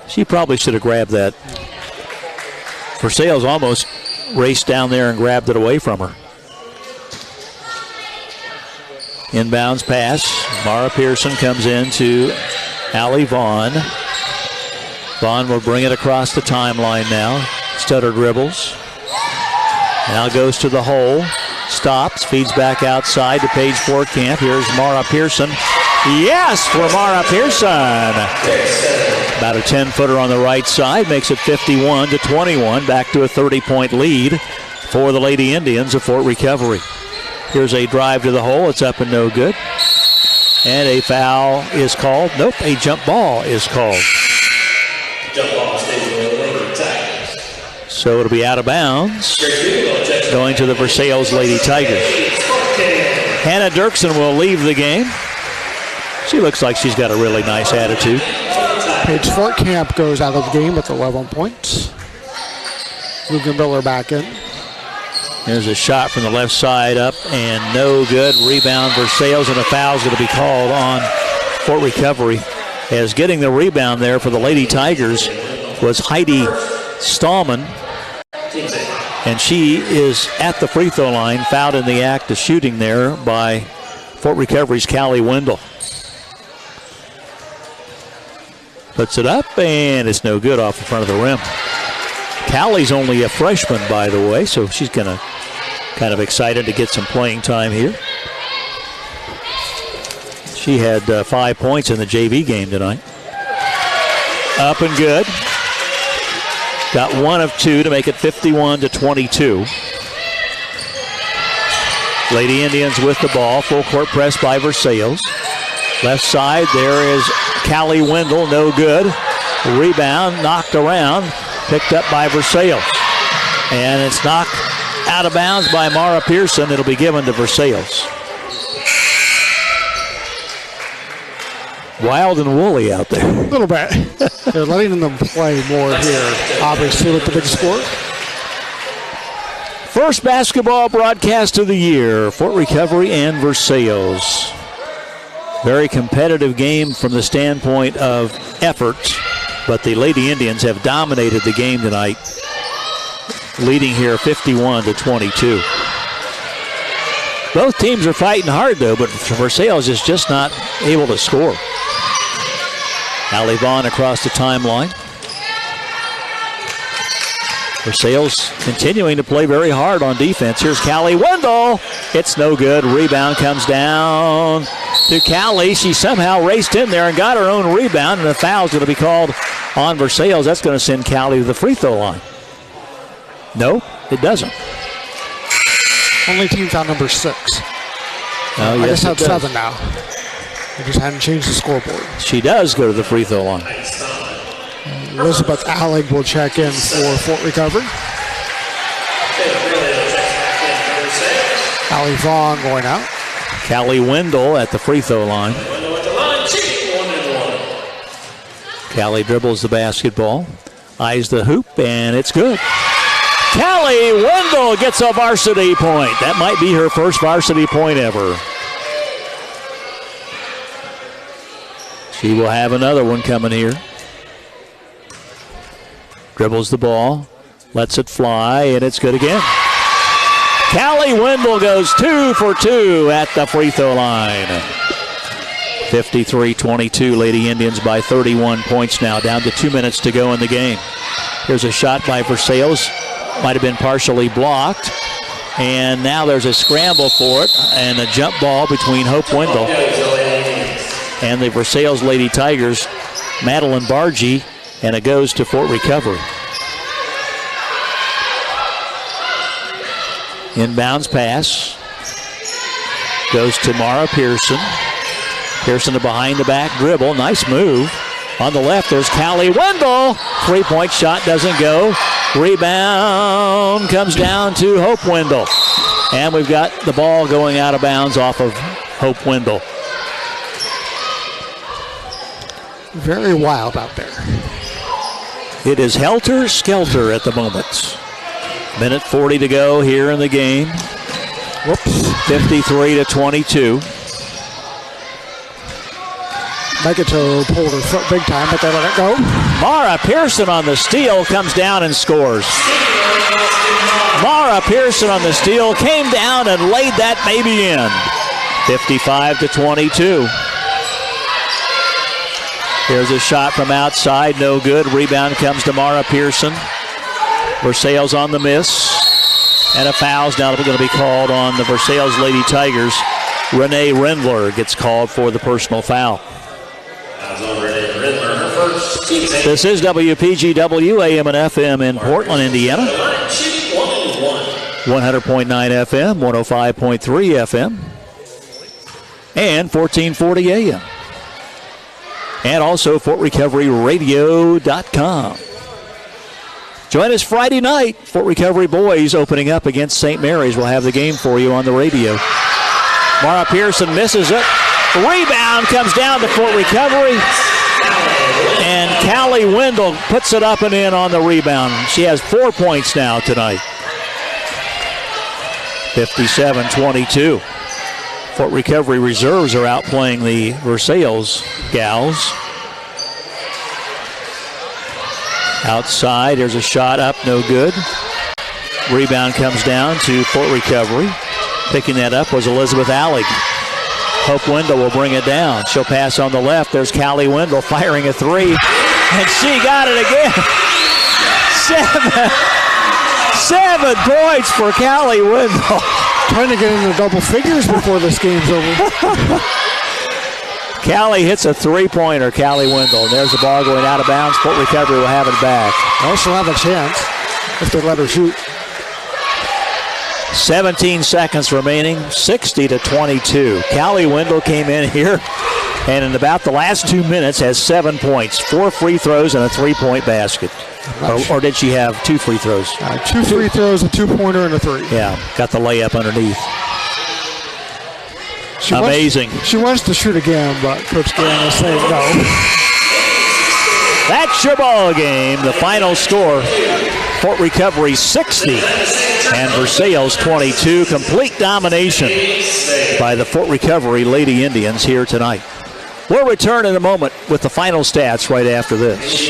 She probably should have grabbed that. Versailles almost raced down there and grabbed it away from her. Inbounds pass. Mara Pearson comes in to Allie Vaughn. Vaughn will bring it across the timeline now. Stutter dribbles. Now goes to the hole. Stops. Feeds back outside to Paige Fortcamp. Here's Mara Pearson. Yes, for Mara Pearson. About a 10-footer on the right side. Makes it 51-21. Back to a 30-point lead for the Lady Indians of Fort Recovery. Here's a drive to the hole. It's up and no good. And a foul is called. Nope, a jump ball is called. Jump ball stays with the Lady Tigers. So it'll be out of bounds. Going to the Versailles Lady Tigers. Hannah Dirksen will leave the game. She looks like she's got a really nice attitude. Paige Fortcamp goes out of the game with 11 points. Lugan Miller back in. There's a shot from the left side up and no good. Rebound Versailles, and a foul is going to be called on Fort Recovery. As getting the rebound there for the Lady Tigers was Heidi Stallman. And she is at the free throw line, fouled in the act of shooting there by Fort Recovery's Callie Wendell. Puts it up, and it's no good off the front of the rim. Callie's only a freshman, by the way, so she's going to kind of excited to get some playing time here. She had 5 points in the JV game tonight. Up and good. Got 1 of 2 to make it 51-22. Lady Indians with the ball. Full court press by Versailles. Left side, there is Callie Wendell, no good. Rebound, knocked around, picked up by Versailles. And it's knocked out of bounds by Mara Pearson. It'll be given to Versailles. Wild and woolly out there. A little bit. They're letting them play more here, obviously, with the big score. First basketball broadcast of the year, Fort Recovery and Versailles. Very competitive game from the standpoint of effort, but the Lady Indians have dominated the game tonight, leading here 51-22. Both teams are fighting hard, though, but Versailles is just not able to score. Allie Vaughn across the timeline. Versailles continuing to play very hard on defense. Here's Callie Wendell. It's no good. Rebound comes down to Callie. She somehow raced in there and got her own rebound, and a foul's going to be called on Versailles. That's going to send Callie to the free throw line. No, it doesn't. Only team foul number 6. Oh, I yes, guess that's 7 now. They just hadn't changed the scoreboard. She does go to the free throw line. Elizabeth Allig will check in for Fort Recovery. Allie Vaughn going out. Callie Wendell at the free throw line. Callie dribbles the basketball, eyes the hoop, and it's good. Callie Wendell gets a varsity point. That might be her first varsity point ever. She will have another one coming here. Dribbles the ball, lets it fly, and it's good again. Callie Wendell goes 2 for 2 at the free throw line. 53-22, Lady Indians by 31 points now, down to 2 minutes to go in the game. Here's a shot by Versailles. Might have been partially blocked. And now there's a scramble for it, and a jump ball between Hope Wendell and the Versailles Lady Tigers, Madeline Bargy, and it goes to Fort Recovery. Inbounds pass goes to Mara Pearson. Pearson to behind the back dribble. Nice move. On the left, there's Callie Wendell. 3-point shot doesn't go. Rebound comes down to Hope Wendell. And we've got the ball going out of bounds off of Hope Wendell. Very wild out there. It is helter-skelter at the moment. Minute 40 to go here in the game. Whoops. 53-22. Megato pulled her foot big time, but they let it go. Mara Pearson on the steal comes down and scores. Mara Pearson on the steal came down and laid that baby in. 55-22. Here's a shot from outside, no good. Rebound comes to Mara Pearson. Versailles on the miss. And a foul's now going to be called on the Versailles Lady Tigers. Renee Rendler gets called for the personal foul. This is WPGW AM and FM in Portland, Indiana. 100.9 FM, 105.3 FM, and 1440 AM. And also FortRecoveryRadio.com. Join us Friday night. Fort Recovery boys opening up against St. Mary's. We'll have the game for you on the radio. Mara Pearson misses it. Rebound comes down to Fort Recovery. And Callie Wendell puts it up and in on the rebound. She has 4 points now tonight. 57-22. Fort Recovery reserves are outplaying the Versailles gals. Outside, there's a shot up, no good. Rebound comes down to Fort Recovery. Picking that up was Elizabeth Allig. Hope Wendell will bring it down. She'll pass on the left. There's Callie Wendell firing a three. And she got it again. 7 points for Callie Wendell. Trying to get into double figures before this game's over. Callie hits a three-pointer, Callie Wendell. And there's the ball going out of bounds. Fort Recovery will have it back. Well, she'll have a chance if they let her shoot. 17 seconds remaining, 60-22. Callie Wendell came in here and in about the last 2 minutes has 7 points, 4 free throws and a three-point basket. Or did she have 2 free throws? 2 free throws, a two-pointer, and a three. Yeah, got the layup underneath. Amazing. She wants to shoot again, but Coach Gann is saying no. That's your ball game. The final score, Fort Recovery 60 and Versailles 22. Complete domination by the Fort Recovery Lady Indians here tonight. We'll return in a moment with the final stats right after this.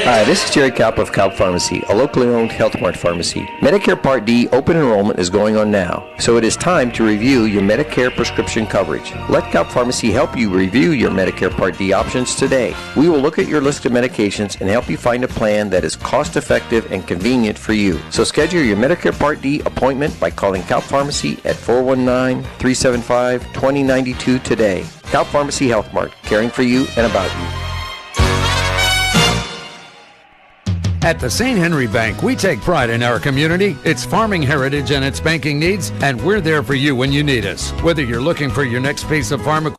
Hi, this is Jerry Kaup of Kaup Pharmacy, a locally owned Health Mart pharmacy. Medicare Part D open enrollment is going on now, so it is time to review your Medicare prescription coverage. Let Kaup Pharmacy help you review your Medicare Part D options today. We will look at your list of medications and help you find a plan that is cost-effective and convenient for you. So schedule your Medicare Part D appointment by calling Kaup Pharmacy at 419-375-2092 today. Kaup Pharmacy Health Mart, caring for you and about you. At the St. Henry Bank, we take pride in our community, its farming heritage, and its banking needs, and we're there for you when you need us. Whether you're looking for your next piece of farm equipment,